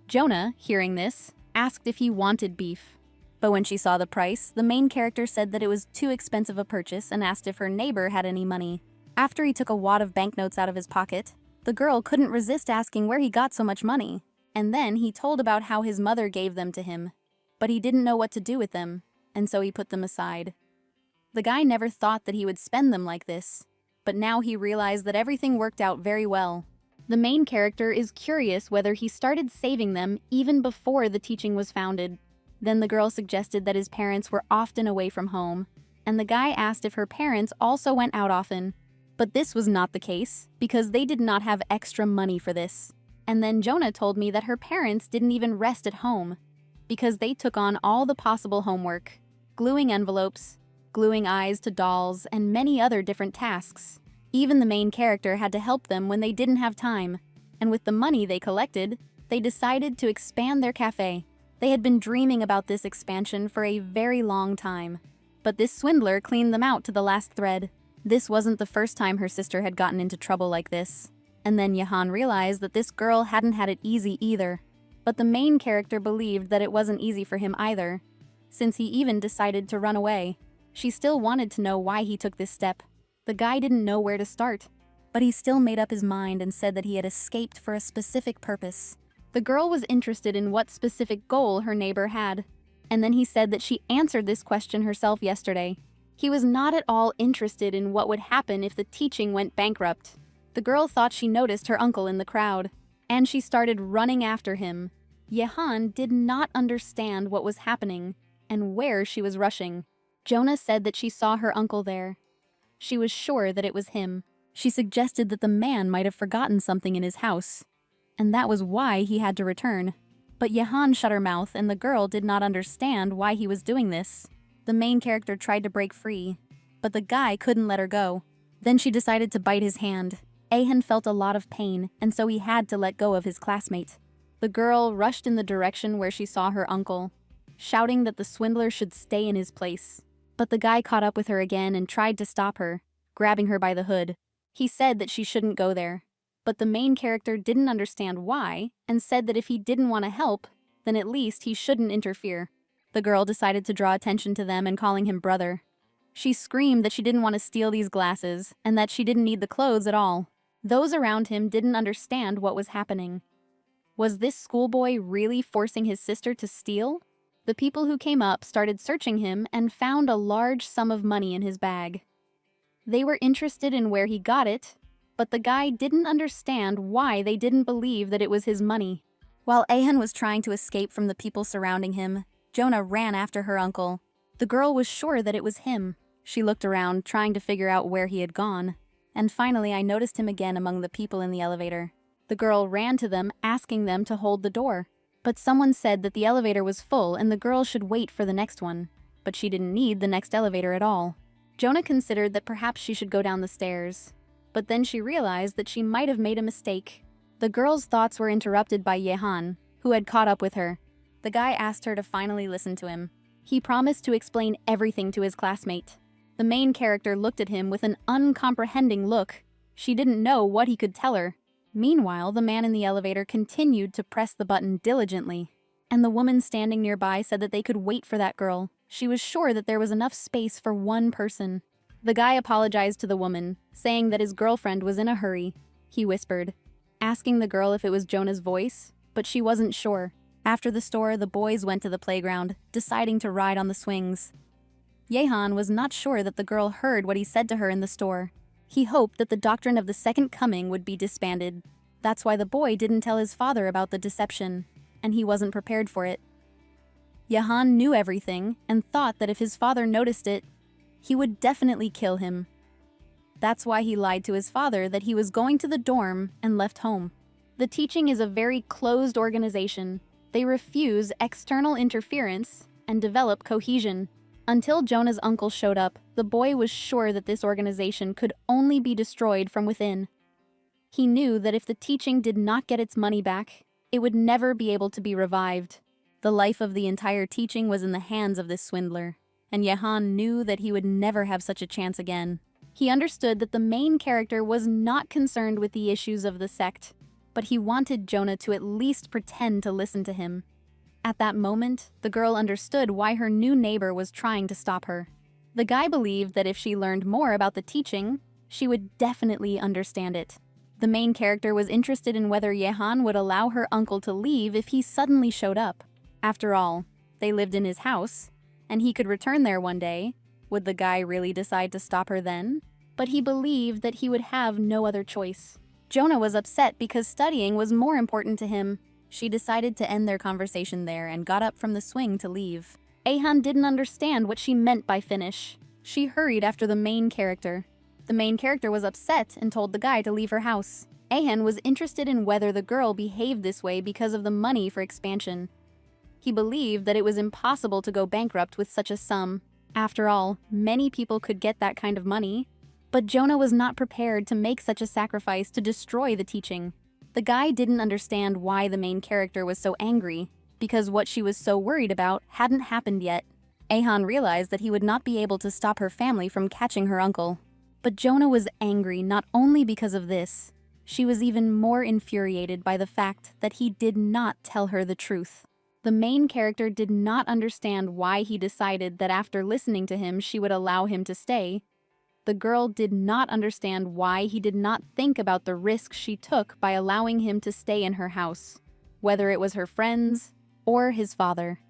Jonah, hearing this, asked if he wanted beef. But when she saw the price, the main character said that it was too expensive a purchase and asked if her neighbor had any money. After he took a wad of banknotes out of his pocket, the girl couldn't resist asking where he got so much money. And then he told about how his mother gave them to him, but he didn't know what to do with them, and so he put them aside. The guy never thought that he would spend them like this, but now he realized that everything worked out very well. The main character is curious whether he started saving them even before the teaching was founded. Then the girl suggested that his parents were often away from home, and the guy asked if her parents also went out often. But this was not the case, because they did not have extra money for this. And then Jonah told me that her parents didn't even rest at home, because they took on all the possible homework, gluing envelopes, gluing eyes to dolls, and many other different tasks. Even the main character had to help them when they didn't have time, and with the money they collected, they decided to expand their cafe. They had been dreaming about this expansion for a very long time, but this swindler cleaned them out to the last thread. This wasn't the first time her sister had gotten into trouble like this. And then Yehan realized that this girl hadn't had it easy either. But the main character believed that it wasn't easy for him either, since he even decided to run away. She still wanted to know why he took this step. The guy didn't know where to start, but he still made up his mind and said that he had escaped for a specific purpose. The girl was interested in what specific goal her neighbor had, and then he said that she answered this question herself yesterday. He was not at all interested in what would happen if the teaching went bankrupt. The girl thought she noticed her uncle in the crowd, and she started running after him. Yehan did not understand what was happening and where she was rushing. Jonah said that she saw her uncle there. She was sure that it was him. She suggested that the man might have forgotten something in his house, and that was why he had to return. But Yehan shut her mouth, and the girl did not understand why he was doing this. The main character tried to break free, but the guy couldn't let her go. Then she decided to bite his hand. Ahan felt a lot of pain, and so he had to let go of his classmate. The girl rushed in the direction where she saw her uncle, shouting that the swindler should stay in his place. But the guy caught up with her again and tried to stop her, grabbing her by the hood. He said that she shouldn't go there, But the main character didn't understand why and said that if he didn't want to help, then at least he shouldn't interfere. The girl decided to draw attention to them and calling him brother. She screamed that she didn't want to steal these glasses and that she didn't need the clothes at all. Those around him didn't understand what was happening. Was this schoolboy really forcing his sister to steal? The people who came up started searching him and found a large sum of money in his bag. They were interested in where he got it, but the guy didn't understand why they didn't believe that it was his money. While Ahan was trying to escape from the people surrounding him, Jonah ran after her uncle. The girl was sure that it was him. She looked around, trying to figure out where he had gone. And finally, I noticed him again among the people in the elevator. The girl ran to them, asking them to hold the door. But someone said that the elevator was full and the girl should wait for the next one. But she didn't need the next elevator at all. Jonah considered that perhaps she should go down the stairs. But then she realized that she might have made a mistake. The girl's thoughts were interrupted by Yehan, who had caught up with her. The guy asked her to finally listen to him. He promised to explain everything to his classmate. The main character looked at him with an uncomprehending look. She didn't know what he could tell her. Meanwhile, the man in the elevator continued to press the button diligently. And the woman standing nearby said that they could wait for that girl. She was sure that there was enough space for one person. The guy apologized to the woman, saying that his girlfriend was in a hurry. He whispered, asking the girl if it was Jonah's voice, but she wasn't sure. After the store, the boys went to the playground, deciding to ride on the swings. Yehan was not sure that the girl heard what he said to her in the store. He hoped that the doctrine of the second coming would be disbanded. That's why the boy didn't tell his father about the deception, and he wasn't prepared for it. Yehan knew everything and thought that if his father noticed it, he would definitely kill him. That's why he lied to his father that he was going to the dorm and left home. The teaching is a very closed organization. They refuse external interference and develop cohesion. Until Jonah's uncle showed up, the boy was sure that this organization could only be destroyed from within. He knew that if the teaching did not get its money back, it would never be able to be revived. The life of the entire teaching was in the hands of this swindler, and Yehan knew that he would never have such a chance again. He understood that the main character was not concerned with the issues of the sect, but he wanted Jonah to at least pretend to listen to him. At that moment, the girl understood why her new neighbor was trying to stop her. The guy believed that if she learned more about the teaching, she would definitely understand it. The main character was interested in whether Yehan would allow her uncle to leave if he suddenly showed up. After all, they lived in his house, and he could return there one day. Would the guy really decide to stop her then? But he believed that he would have no other choice. Jonah was upset because studying was more important to him. She decided to end their conversation there and got up from the swing to leave. Ahan didn't understand what she meant by finish. She hurried after the main character. The main character was upset and told the guy to leave her house. Ahan was interested in whether the girl behaved this way because of the money for expansion. He believed that it was impossible to go bankrupt with such a sum. After all, many people could get that kind of money. But Jonah was not prepared to make such a sacrifice to destroy the teaching. The guy didn't understand why the main character was so angry, because what she was so worried about hadn't happened yet. Ahan realized that he would not be able to stop her family from catching her uncle. But Jonah was angry not only because of this. She was even more infuriated by the fact that he did not tell her the truth. The main character did not understand why he decided that after listening to him she would allow him to stay. The girl did not understand why he did not think about the risk she took by allowing him to stay in her house, whether it was her friends or his father.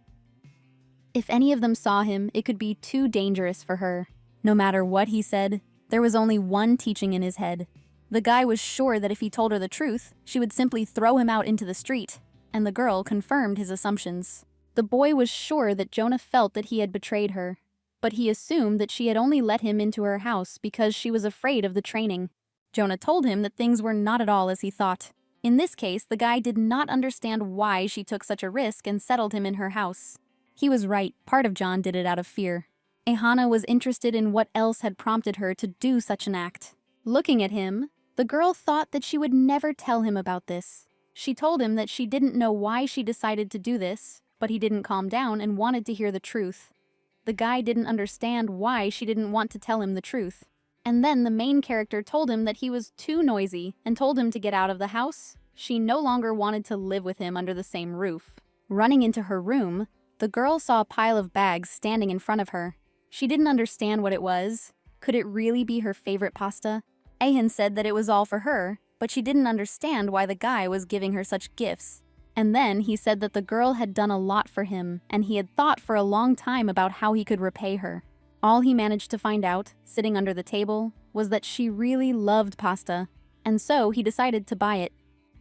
If any of them saw him, it could be too dangerous for her. No matter what he said, there was only one teaching in his head. The guy was sure that if he told her the truth, she would simply throw him out into the street, and the girl confirmed his assumptions. The boy was sure that Jonah felt that he had betrayed her, but he assumed that she had only let him into her house because she was afraid of the training. Jonah told him that things were not at all as he thought. In this case, the guy did not understand why she took such a risk and settled him in her house. He was right, part of John did it out of fear. Ahana was interested in what else had prompted her to do such an act. Looking at him, the girl thought that she would never tell him about this. She told him that she didn't know why she decided to do this, but he didn't calm down and wanted to hear the truth. The guy didn't understand why she didn't want to tell him the truth. And then the main character told him that he was too noisy and told him to get out of the house. She no longer wanted to live with him under the same roof. Running into her room, the girl saw a pile of bags standing in front of her. She didn't understand what it was. Could it really be her favorite pasta? Ahan said that it was all for her, but she didn't understand why the guy was giving her such gifts. And then he said that the girl had done a lot for him, and he had thought for a long time about how he could repay her. All he managed to find out, sitting under the table, was that she really loved pasta, and so he decided to buy it.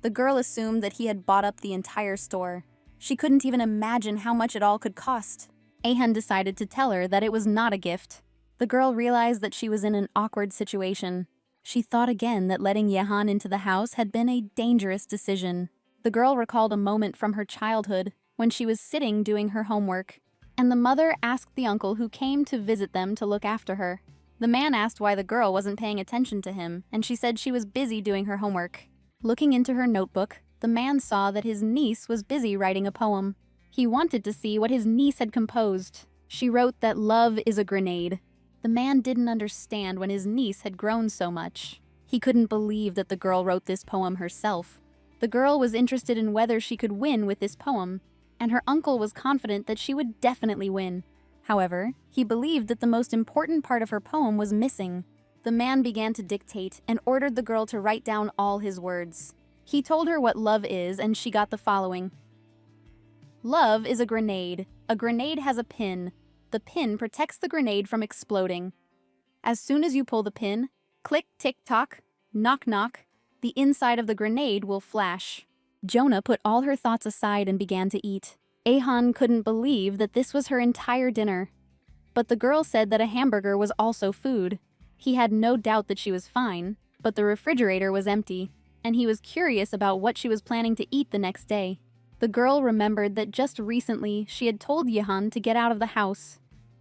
The girl assumed that he had bought up the entire store. She couldn't even imagine how much it all could cost. Ahan decided to tell her that it was not a gift. The girl realized that she was in an awkward situation. She thought again that letting Yehan into the house had been a dangerous decision. The girl recalled a moment from her childhood when she was sitting doing her homework, and the mother asked the uncle who came to visit them to look after her. The man asked why the girl wasn't paying attention to him, and she said she was busy doing her homework. Looking into her notebook, the man saw that his niece was busy writing a poem. He wanted to see what his niece had composed. She wrote that love is a grenade. The man didn't understand when his niece had grown so much. He couldn't believe that the girl wrote this poem herself. The girl was interested in whether she could win with this poem, and her uncle was confident that she would definitely win. However, he believed that the most important part of her poem was missing. The man began to dictate and ordered the girl to write down all his words. He told her what love is, and she got the following. Love is a grenade. A grenade has a pin. The pin protects the grenade from exploding. As soon as you pull the pin, click, tick, tock, knock, knock, the inside of the grenade will flash. Jonah put all her thoughts aside and began to eat. Ahan couldn't believe that this was her entire dinner. But the girl said that a hamburger was also food. He had no doubt that she was fine, but the refrigerator was empty, and he was curious about what she was planning to eat the next day. The girl remembered that just recently she had told Yehan to get out of the house.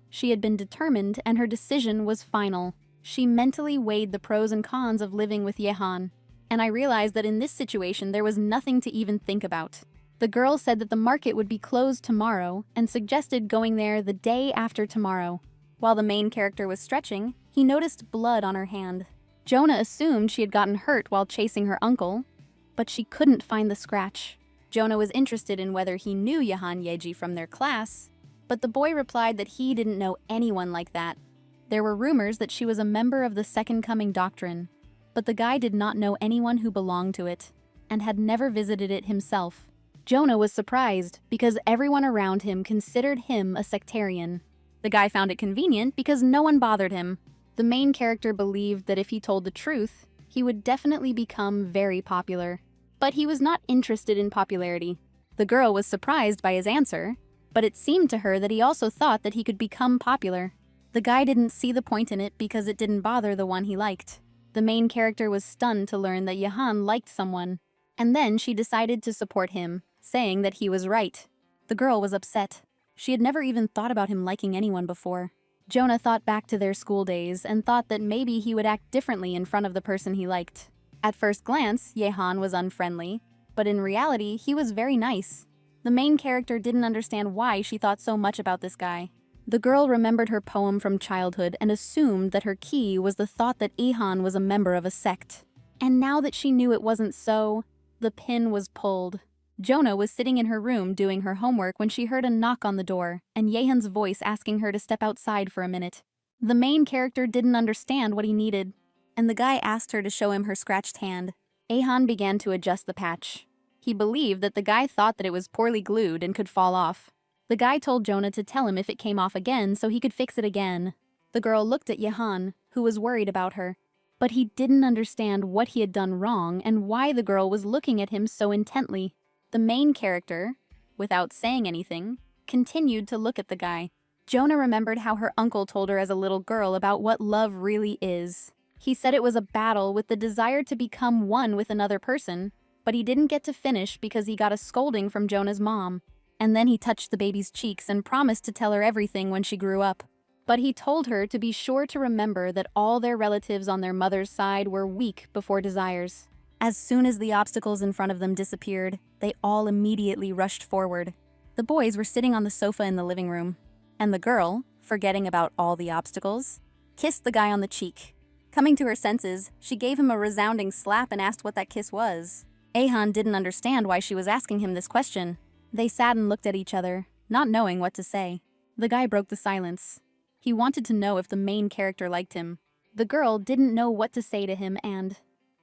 She had been determined, and her decision was final. She mentally weighed the pros and cons of living with Yehan, and I realized that in this situation there was nothing to even think about. The girl said that the market would be closed tomorrow and suggested going there the day after tomorrow. While the main character was stretching, he noticed blood on her hand. Jonah assumed she had gotten hurt while chasing her uncle, but she couldn't find the scratch. Jonah was interested in whether he knew Yehan Yeji from their class, but the boy replied that he didn't know anyone like that. There were rumors that she was a member of the Second Coming doctrine, but the guy did not know anyone who belonged to it, and had never visited it himself. Jonah was surprised because everyone around him considered him a sectarian. The guy found it convenient because no one bothered him. The main character believed that if he told the truth, he would definitely become very popular. But he was not interested in popularity. The girl was surprised by his answer, but it seemed to her that he also thought that he could become popular. The guy didn't see the point in it because it didn't bother the one he liked. The main character was stunned to learn that Yehan liked someone, and then she decided to support him, saying that he was right. The girl was upset. She had never even thought about him liking anyone before. Jonah thought back to their school days and thought that maybe he would act differently in front of the person he liked. At first glance, Yehan was unfriendly, but in reality, he was very nice. The main character didn't understand why she thought so much about this guy. The girl remembered her poem from childhood and assumed that her key was the thought that Yehan was a member of a sect. And now that she knew it wasn't so, the pin was pulled. Jonah was sitting in her room doing her homework when she heard a knock on the door and Yehan's voice asking her to step outside for a minute. The main character didn't understand what he needed, and the guy asked her to show him her scratched hand. Yehan began to adjust the patch. He believed that the guy thought that it was poorly glued and could fall off. The guy told Jonah to tell him if it came off again so he could fix it again. The girl looked at Yehan, who was worried about her, but he didn't understand what he had done wrong and why the girl was looking at him so intently. The main character, without saying anything, continued to look at the guy. Jonah remembered how her uncle told her as a little girl about what love really is. He said it was a battle with the desire to become one with another person, but he didn't get to finish because he got a scolding from Jonah's mom. And then he touched the baby's cheeks and promised to tell her everything when she grew up. But he told her to be sure to remember that all their relatives on their mother's side were weak before desires. As soon as the obstacles in front of them disappeared, they all immediately rushed forward. The boys were sitting on the sofa in the living room, and the girl, forgetting about all the obstacles, kissed the guy on the cheek. Coming to her senses, she gave him a resounding slap and asked what that kiss was. Ahan didn't understand why she was asking him this question. They sat and looked at each other, not knowing what to say. The guy broke the silence. He wanted to know if the main character liked him. The girl didn't know what to say to him and,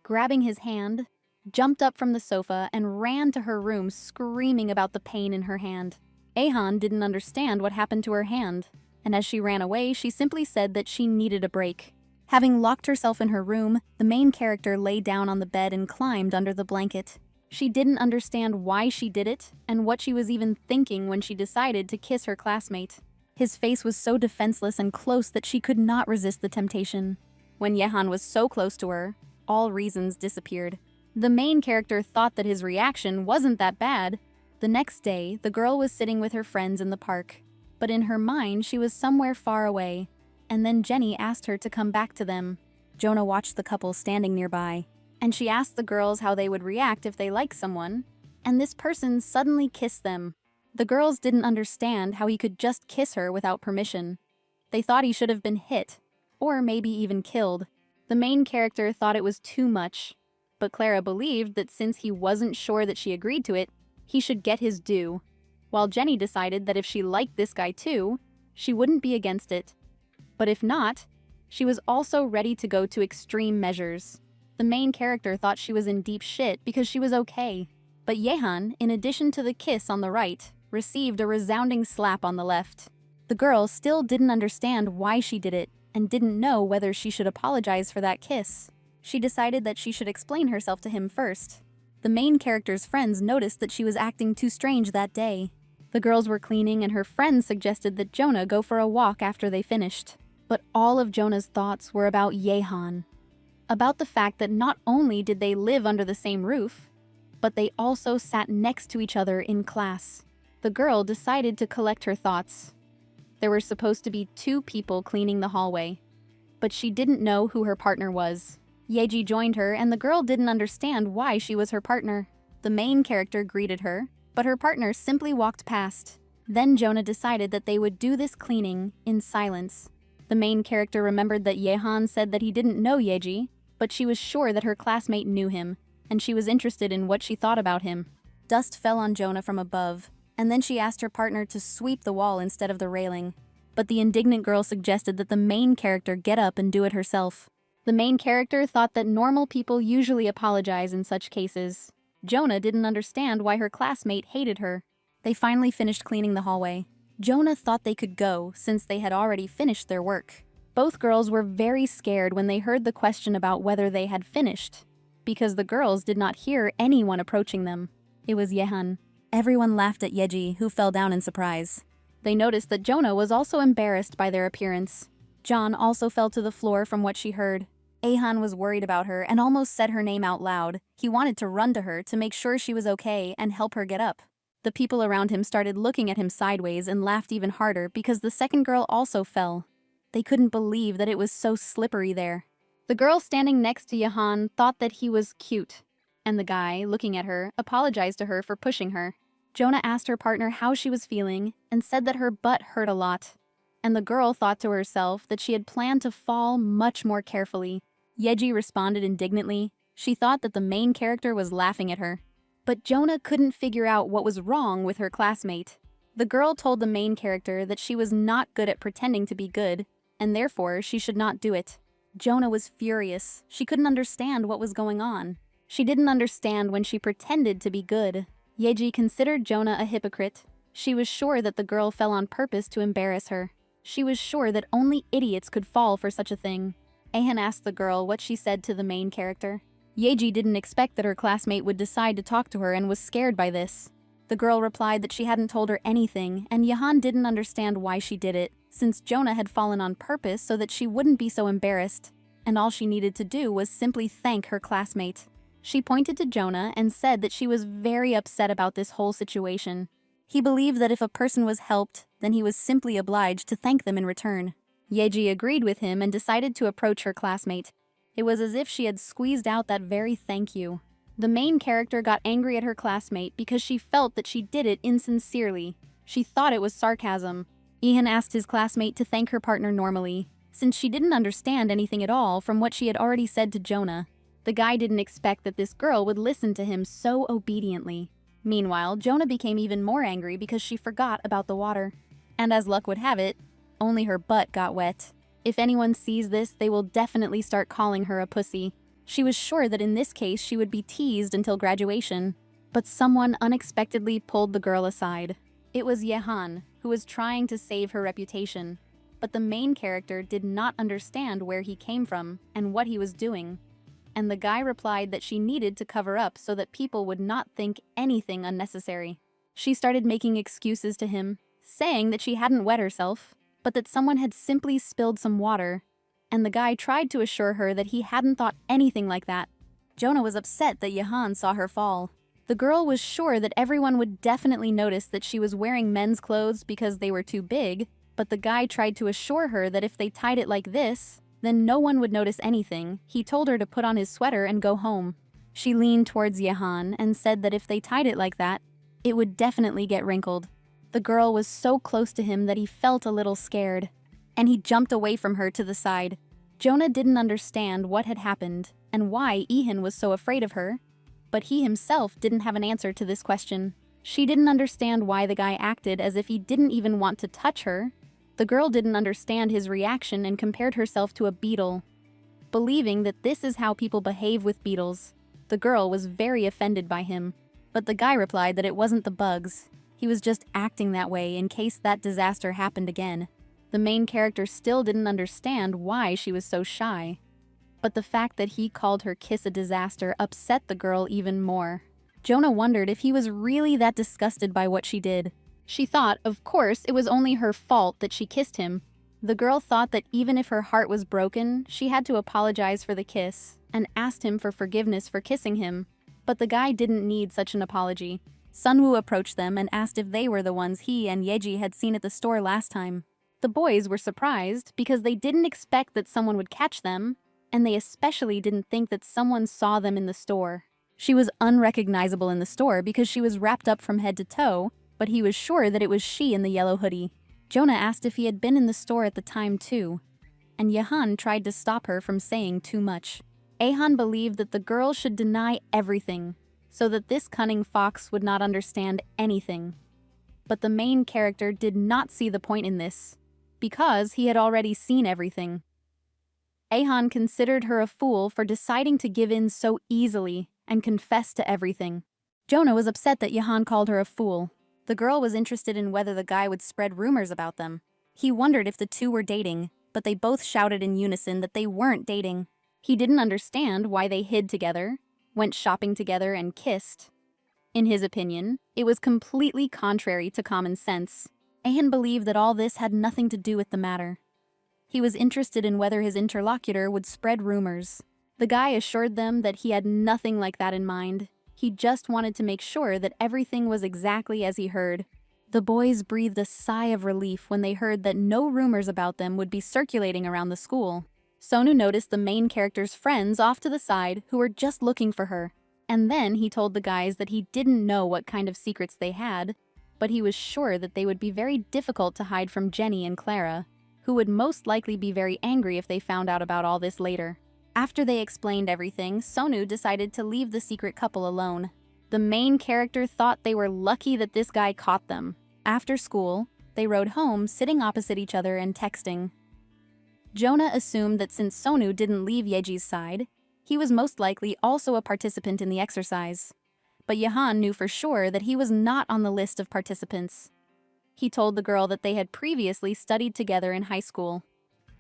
grabbing his hand, jumped up from the sofa and ran to her room screaming about the pain in her hand. Ahan didn't understand what happened to her hand, and as she ran away, she simply said that she needed a break. Having locked herself in her room, the main character lay down on the bed and climbed under the blanket. She didn't understand why she did it and what she was even thinking when she decided to kiss her classmate. His face was so defenseless and close that she could not resist the temptation. When Yehan was so close to her, all reasons disappeared. The main character thought that his reaction wasn't that bad. The next day, the girl was sitting with her friends in the park, but in her mind she was somewhere far away. And then Jenny asked her to come back to them. Jonah watched the couple standing nearby, and she asked the girls how they would react if they liked someone, and this person suddenly kissed them. The girls didn't understand how he could just kiss her without permission. They thought he should have been hit, or maybe even killed. The main character thought it was too much, but Clara believed that since he wasn't sure that she agreed to it, he should get his due, while Jenny decided that if she liked this guy too, she wouldn't be against it. But if not, she was also ready to go to extreme measures. The main character thought she was in deep shit because she was okay. But Yehan, in addition to the kiss on the right, received a resounding slap on the left. The girl still didn't understand why she did it and didn't know whether she should apologize for that kiss. She decided that she should explain herself to him first. The main character's friends noticed that she was acting too strange that day. The girls were cleaning and her friends suggested that Jonah go for a walk after they finished. But all of Jonah's thoughts were about Yehan. About the fact that not only did they live under the same roof, but they also sat next to each other in class. The girl decided to collect her thoughts. There were supposed to be 2 people cleaning the hallway, but she didn't know who her partner was. Yeji joined her and the girl didn't understand why she was her partner. The main character greeted her, but her partner simply walked past. Then Jonah decided that they would do this cleaning in silence. The main character remembered that Yehan said that he didn't know Yeji, but she was sure that her classmate knew him, and she was interested in what she thought about him. Dust fell on Jonah from above, and then she asked her partner to sweep the wall instead of the railing. But the indignant girl suggested that the main character get up and do it herself. The main character thought that normal people usually apologize in such cases. Jonah didn't understand why her classmate hated her. They finally finished cleaning the hallway. Jonah thought they could go since they had already finished their work. Both girls were very scared when they heard the question about whether they had finished, because the girls did not hear anyone approaching them. It was Yehan. Everyone laughed at Yeji, who fell down in surprise. They noticed that Jonah was also embarrassed by their appearance. John also fell to the floor from what she heard. Ahan was worried about her and almost said her name out loud. He wanted to run to her to make sure she was okay and help her get up. The people around him started looking at him sideways and laughed even harder because the second girl also fell. They couldn't believe that it was so slippery there. The girl standing next to Yehan thought that he was cute, and the guy, looking at her, apologized to her for pushing her. Jonah asked her partner how she was feeling and said that her butt hurt a lot. And the girl thought to herself that she had planned to fall much more carefully. Yeji responded indignantly. She thought that the main character was laughing at her. But Jonah couldn't figure out what was wrong with her classmate. The girl told the main character that she was not good at pretending to be good, and therefore she should not do it. Jonah was furious. She couldn't understand what was going on. She didn't understand when she pretended to be good. Yeji considered Jonah a hypocrite. She was sure that the girl fell on purpose to embarrass her. She was sure that only idiots could fall for such a thing. Ahan asked the girl what she said to the main character. Yeji didn't expect that her classmate would decide to talk to her and was scared by this. The girl replied that she hadn't told her anything, and Yehan didn't understand why she did it, since Jonah had fallen on purpose so that she wouldn't be so embarrassed, and all she needed to do was simply thank her classmate. She pointed to Jonah and said that she was very upset about this whole situation. He believed that if a person was helped, then he was simply obliged to thank them in return. Yeji agreed with him and decided to approach her classmate. It was as if she had squeezed out that very thank you. The main character got angry at her classmate because she felt that she did it insincerely. She thought it was sarcasm. Ihan asked his classmate to thank her partner normally. since she didn't understand anything at all from what she had already said to Jonah. The guy didn't expect that this girl would listen to him so obediently. Meanwhile, Jonah became even more angry because she forgot about the water. And as luck would have it, only her butt got wet. If anyone sees this, they will definitely start calling her a pussy. She was sure that in this case she would be teased until graduation. But someone unexpectedly pulled the girl aside. It was Yehan, who was trying to save her reputation. But the main character did not understand where he came from and what he was doing. And the guy replied that she needed to cover up so that people would not think anything unnecessary. She started making excuses to him, saying that she hadn't wet herself, but that someone had simply spilled some water. And the guy tried to assure her that he hadn't thought anything like that. Jonah was upset that Yehan saw her fall. The girl was sure that everyone would definitely notice that she was wearing men's clothes because they were too big, but the guy tried to assure her that if they tied it like this, then no one would notice anything. He told her to put on his sweater and go home. She leaned towards Yehan and said that if they tied it like that, it would definitely get wrinkled. The girl was so close to him that he felt a little scared, and he jumped away from her to the side. Jonah didn't understand what had happened and why Ihan was so afraid of her, but he himself didn't have an answer to this question. She didn't understand why the guy acted as if he didn't even want to touch her. The girl didn't understand his reaction and compared herself to a beetle, believing that this is how people behave with beetles. The girl was very offended by him, but the guy replied that it wasn't the bugs. He was just acting that way in case that disaster happened again. The main character still didn't understand why she was so shy, but the fact that he called her kiss a disaster upset the girl even more. Jonah wondered if he was really that disgusted by what she did. She thought, of course, it was only her fault that she kissed him. The girl thought that even if her heart was broken, she had to apologize for the kiss, and asked him for forgiveness for kissing him. But the guy didn't need such an apology. Sunwoo approached them and asked if they were the ones he and Yeji had seen at the store last time. The boys were surprised because they didn't expect that someone would catch them, and they especially didn't think that someone saw them in the store. She was unrecognizable in the store because she was wrapped up from head to toe, but he was sure that it was she in the yellow hoodie. Jonah asked if he had been in the store at the time too, and Yehan tried to stop her from saying too much. Ahan believed that the girl should deny everything, so that this cunning fox would not understand anything. But the main character did not see the point in this, because he had already seen everything. Ahan considered her a fool for deciding to give in so easily and confess to everything. Jonah was upset that Yehan called her a fool. The girl was interested in whether the guy would spread rumors about them. He wondered if the two were dating, but they both shouted in unison that they weren't dating. He didn't understand why they hid together, went shopping together, and kissed. In his opinion, it was completely contrary to common sense. Ahan believed that all this had nothing to do with the matter. He was interested in whether his interlocutor would spread rumors. The guy assured them that he had nothing like that in mind. He just wanted to make sure that everything was exactly as he heard. The boys breathed a sigh of relief when they heard that no rumors about them would be circulating around the school. Sonu noticed the main character's friends off to the side who were just looking for her. And then he told the guys that he didn't know what kind of secrets they had, but he was sure that they would be very difficult to hide from Jenny and Clara, who would most likely be very angry if they found out about all this later. After they explained everything, Sonu decided to leave the secret couple alone. The main character thought they were lucky that this guy caught them. After school, they rode home sitting opposite each other and texting. Jonah assumed that since Sonu didn't leave Yeji's side, he was most likely also a participant in the exercise. But Yehan knew for sure that he was not on the list of participants. He told the girl that they had previously studied together in high school.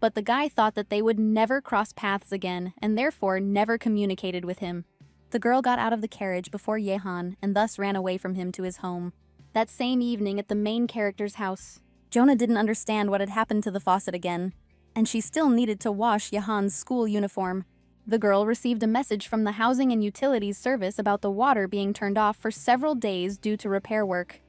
But the guy thought that they would never cross paths again and therefore never communicated with him. The girl got out of the carriage before Yehan and thus ran away from him to his home. That same evening at the main character's house, Jonah didn't understand what had happened to the faucet again, and she still needed to wash Yehan's school uniform. The girl received a message from the Housing and Utilities Service about the water being turned off for several days due to repair work.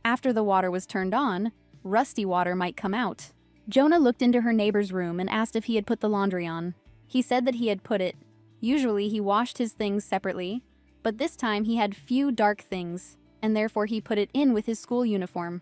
After the water was turned on, rusty water might come out. Jonah looked into her neighbor's room and asked if he had put the laundry on. He said that he had put it. Usually he washed his things separately, but this time he had few dark things, and therefore he put it in with his school uniform.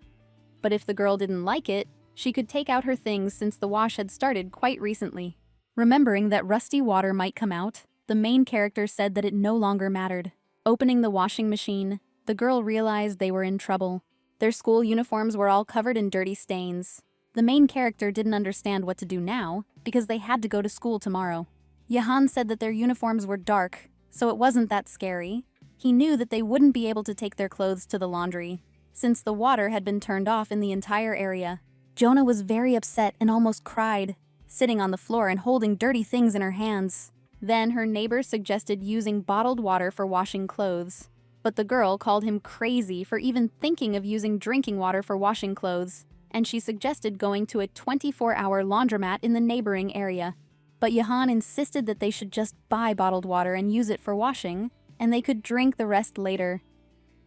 But if the girl didn't like it, She could take out her things since the wash had started quite recently. Remembering that rusty water might come out, the main character said that it no longer mattered. Opening the washing machine, the girl realized they were in trouble. Their school uniforms were all covered in dirty stains. The main character didn't understand what to do now, because they had to go to school tomorrow. Jahan said that their uniforms were dark, so it wasn't that scary. He knew that they wouldn't be able to take their clothes to the laundry, since the water had been turned off in the entire area. Jonah was very upset and almost cried, sitting on the floor and holding dirty things in her hands. Then her neighbor suggested using bottled water for washing clothes. But the girl called him crazy for even thinking of using drinking water for washing clothes, and she suggested going to a 24-hour laundromat in the neighboring area. But Jahan insisted that they should just buy bottled water and use it for washing, and they could drink the rest later.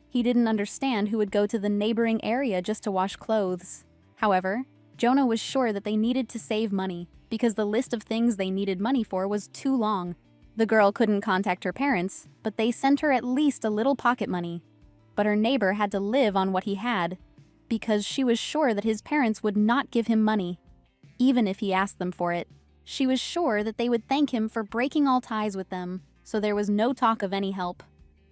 He didn't understand who would go to the neighboring area just to wash clothes. However, Jonah was sure that they needed to save money, because the list of things they needed money for was too long. The girl couldn't contact her parents, but they sent her at least a little pocket money. But her neighbor had to live on what he had, because she was sure that his parents would not give him money, even if he asked them for it. She was sure that they would thank him for breaking all ties with them, so there was no talk of any help.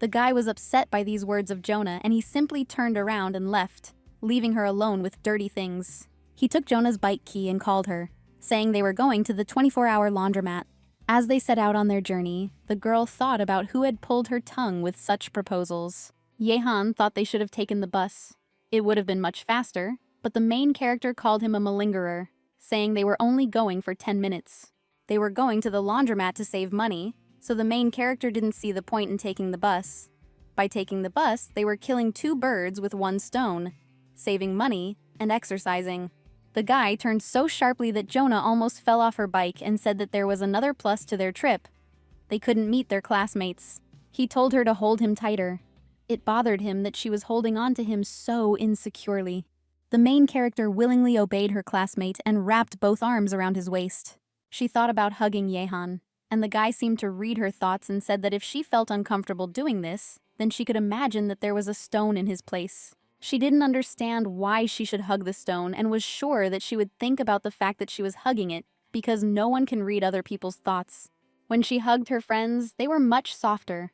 The guy was upset by these words of Jonah, and he simply turned around and left, leaving her alone with dirty things. He took Jonah's bike key and called her, saying they were going to the 24-hour laundromat. As they set out on their journey, the girl thought about who had pulled her tongue with such proposals. Jahan thought they should have taken the bus. It would have been much faster, but the main character called him a malingerer, saying they were only going for 10 minutes. They were going to the laundromat to save money, so the main character didn't see the point in taking the bus. By taking the bus, they were killing 2 birds with 1 stone, saving money and exercising. The guy turned so sharply that Jonah almost fell off her bike and said that there was another plus to their trip. They couldn't meet their classmates. He told her to hold him tighter. It bothered him that she was holding on to him so insecurely. The main character willingly obeyed her classmate and wrapped both arms around his waist. She thought about hugging Jahan, and the guy seemed to read her thoughts and said that if she felt uncomfortable doing this, then she could imagine that there was a stone in his place. She didn't understand why she should hug the stone and was sure that she would think about the fact that she was hugging it, because no one can read other people's thoughts. When she hugged her friends, they were much softer.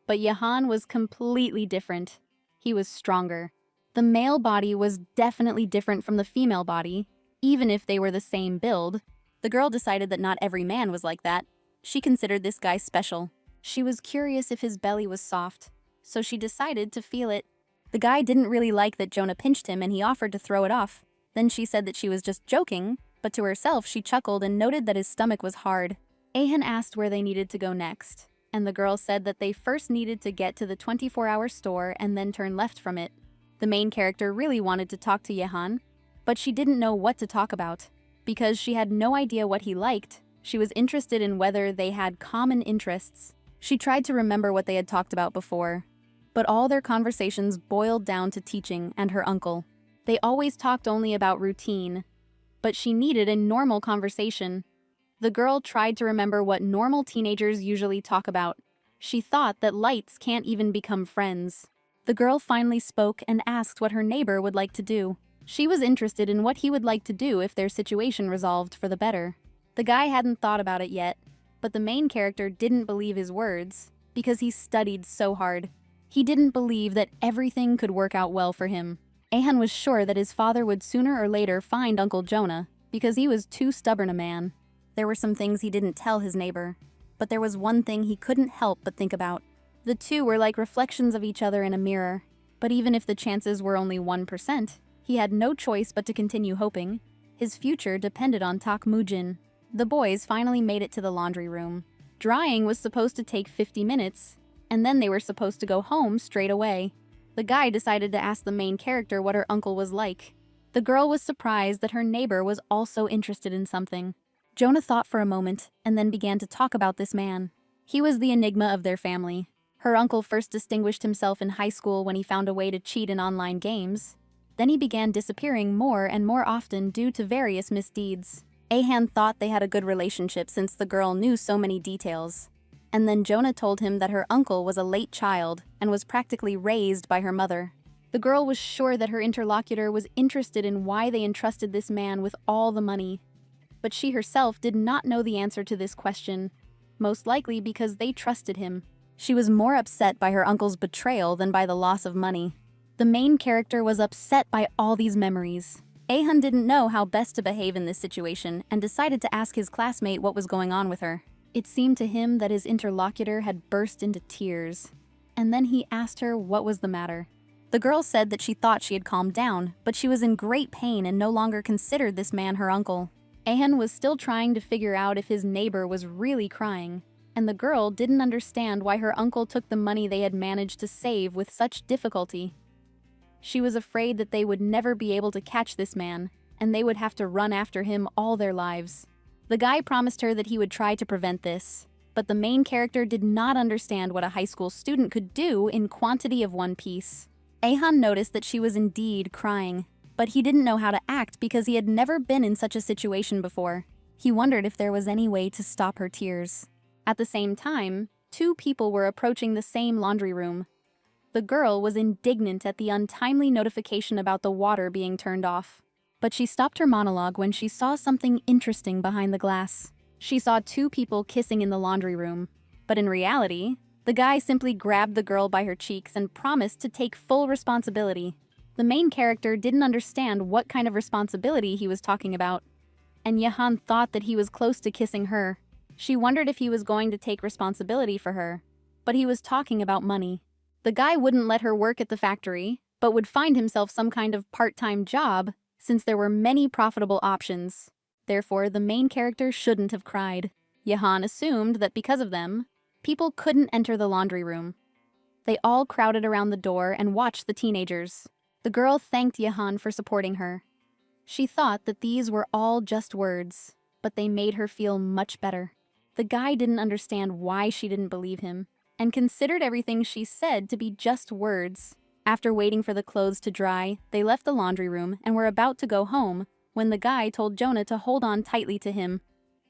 But Jahan was completely different. He was stronger. The male body was definitely different from the female body, even if they were the same build. The girl decided that not every man was like that. She considered this guy special. She was curious if his belly was soft, so she decided to feel it. The guy didn't really like that Jonah pinched him and he offered to throw it off. Then she said that she was just joking, but to herself she chuckled and noted that his stomach was hard. Ahan asked where they needed to go next, and the girl said that they first needed to get to the 24-hour store and then turn left from it. The main character really wanted to talk to Jahan, but she didn't know what to talk about. Because she had no idea what he liked, she was interested in whether they had common interests. She tried to remember what they had talked about before, but all their conversations boiled down to teaching and her uncle. They always talked only about routine, but she needed a normal conversation. The girl tried to remember what normal teenagers usually talk about. She thought that lights can't even become friends. The girl finally spoke and asked what her neighbor would like to do. She was interested in what he would like to do if their situation resolved for the better. The guy hadn't thought about it yet, but the main character didn't believe his words because he studied so hard. He didn't believe that everything could work out well for him. Ahan was sure that his father would sooner or later find Uncle Jonah because he was too stubborn a man. There were some things he didn't tell his neighbor, but there was one thing he couldn't help but think about. The two were like reflections of each other in a mirror, but even if the chances were only 1%, he had no choice but to continue hoping. His future depended on Tak Mujin. The boys finally made it to the laundry room. Drying was supposed to take 50 minutes, and then they were supposed to go home straight away. The guy decided to ask the main character what her uncle was like. The girl was surprised that her neighbor was also interested in something. Jonah thought for a moment and then began to talk about this man. He was the enigma of their family. Her uncle first distinguished himself in high school when he found a way to cheat in online games. Then he began disappearing more and more often due to various misdeeds. Ahan thought they had a good relationship since the girl knew so many details. And then Jonah told him that her uncle was a late child and was practically raised by her mother. The girl was sure that her interlocutor was interested in why they entrusted this man with all the money. But she herself did not know the answer to this question, most likely because they trusted him. She was more upset by her uncle's betrayal than by the loss of money. The main character was upset by all these memories. Ahun didn't know how best to behave in this situation and decided to ask his classmate what was going on with her. It seemed to him that his interlocutor had burst into tears, and then he asked her what was the matter. The girl said that she thought she had calmed down, but she was in great pain and no longer considered this man her uncle. Ahun was still trying to figure out if his neighbor was really crying, and the girl didn't understand why her uncle took the money they had managed to save with such difficulty. She was afraid that they would never be able to catch this man, and they would have to run after him all their lives. The guy promised her that he would try to prevent this, but the main character did not understand what a high school student could do in quantity of one piece. Ahun noticed that she was indeed crying, but he didn't know how to act because he had never been in such a situation before. He wondered if there was any way to stop her tears. At the same time, two people were approaching the same laundry room. The girl was indignant at the untimely notification about the water being turned off. But she stopped her monologue when she saw something interesting behind the glass. She saw two people kissing in the laundry room. But in reality, the guy simply grabbed the girl by her cheeks and promised to take full responsibility. The main character didn't understand what kind of responsibility he was talking about, and Yehan thought that he was close to kissing her. She wondered if he was going to take responsibility for her, but he was talking about money. The guy wouldn't let her work at the factory, but would find himself some kind of part-time job since there were many profitable options. Therefore, the main character shouldn't have cried. Yehan assumed that because of them, people couldn't enter the laundry room. They all crowded around the door and watched the teenagers. The girl thanked Yehan for supporting her. She thought that these were all just words, but they made her feel much better. The guy didn't understand why she didn't believe him, and considered everything she said to be just words. After waiting for the clothes to dry, they left the laundry room and were about to go home when the guy told Jonah to hold on tightly to him,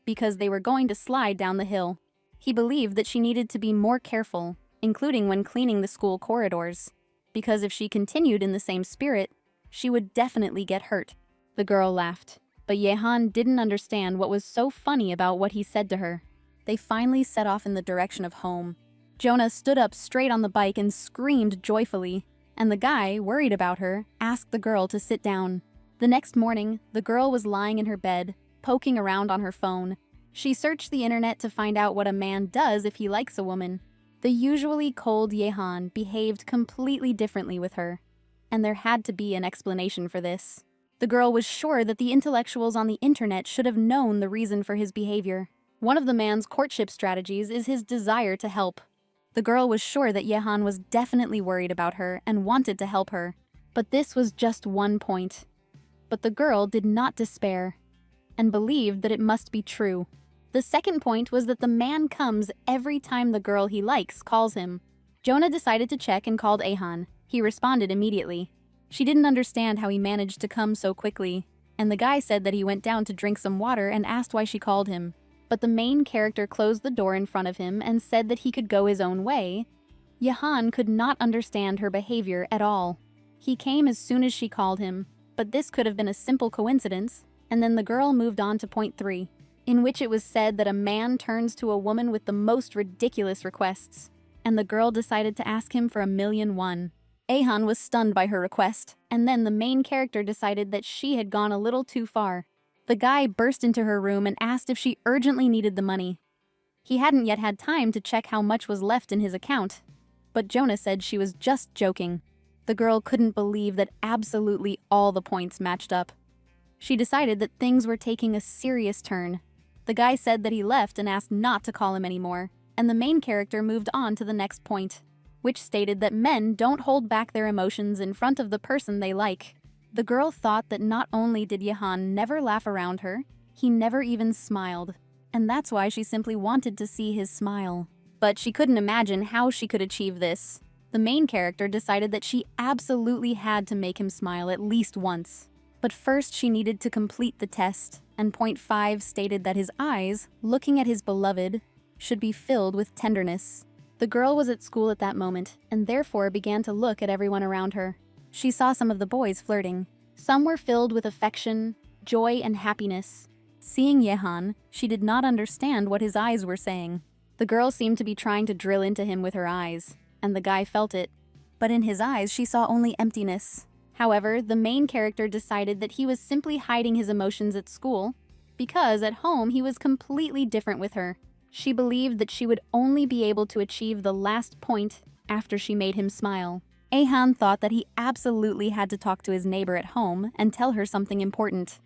because they were going to slide down the hill. He believed that she needed to be more careful, including when cleaning the school corridors, because if she continued in the same spirit, she would definitely get hurt. The girl laughed, but Yehan didn't understand what was so funny about what he said to her. They finally set off in the direction of home. Jonah stood up straight on the bike and screamed joyfully, and the guy, worried about her, asked the girl to sit down. The next morning, the girl was lying in her bed, poking around on her phone. She searched the internet to find out what a man does if he likes a woman. The usually cold Yehan behaved completely differently with her, and there had to be an explanation for this. The girl was sure that the intellectuals on the internet should have known the reason for his behavior. One of the man's courtship strategies is his desire to help. The girl was sure that Yehan was definitely worried about her and wanted to help her, but this was just one point. But the girl did not despair, and believed that it must be true. The second point was that the man comes every time the girl he likes calls him. Jonah decided to check and called Ahun. He responded immediately. She didn't understand how he managed to come so quickly, and the guy said that he went down to drink some water and asked why she called him. But the main character closed the door in front of him and said that he could go his own way. Yehan could not understand her behavior at all. He came as soon as she called him, but this could have been a simple coincidence, and then the girl moved on to point 3, in which it was said that a man turns to a woman with the most ridiculous requests, and the girl decided to ask him for $1,000,001. Ahun was stunned by her request, and then the main character decided that she had gone a little too far. The guy burst into her room and asked if she urgently needed the money. He hadn't yet had time to check how much was left in his account, but Jonah said she was just joking. The girl couldn't believe that absolutely all the points matched up. She decided that things were taking a serious turn. The guy said that he left and asked not to call him anymore, and the main character moved on to the next point, which stated that men don't hold back their emotions in front of the person they like. The girl thought that not only did Yehan never laugh around her, he never even smiled, and that's why she simply wanted to see his smile. But she couldn't imagine how she could achieve this. The main character decided that she absolutely had to make him smile at least once. But first she needed to complete the test, and point 5 stated that his eyes, looking at his beloved, should be filled with tenderness. The girl was at school at that moment, and therefore began to look at everyone around her. she saw some of the boys flirting. Some were filled with affection, joy, and happiness. Seeing Yehan, she did not understand what his eyes were saying. The girl seemed to be trying to drill into him with her eyes, and the guy felt it. But in his eyes, she saw only emptiness. However, the main character decided that he was simply hiding his emotions at school, because at home he was completely different with her. She believed that she would only be able to achieve the last point after she made him smile. Ahan thought that he absolutely had to talk to his neighbor at home and tell her something important.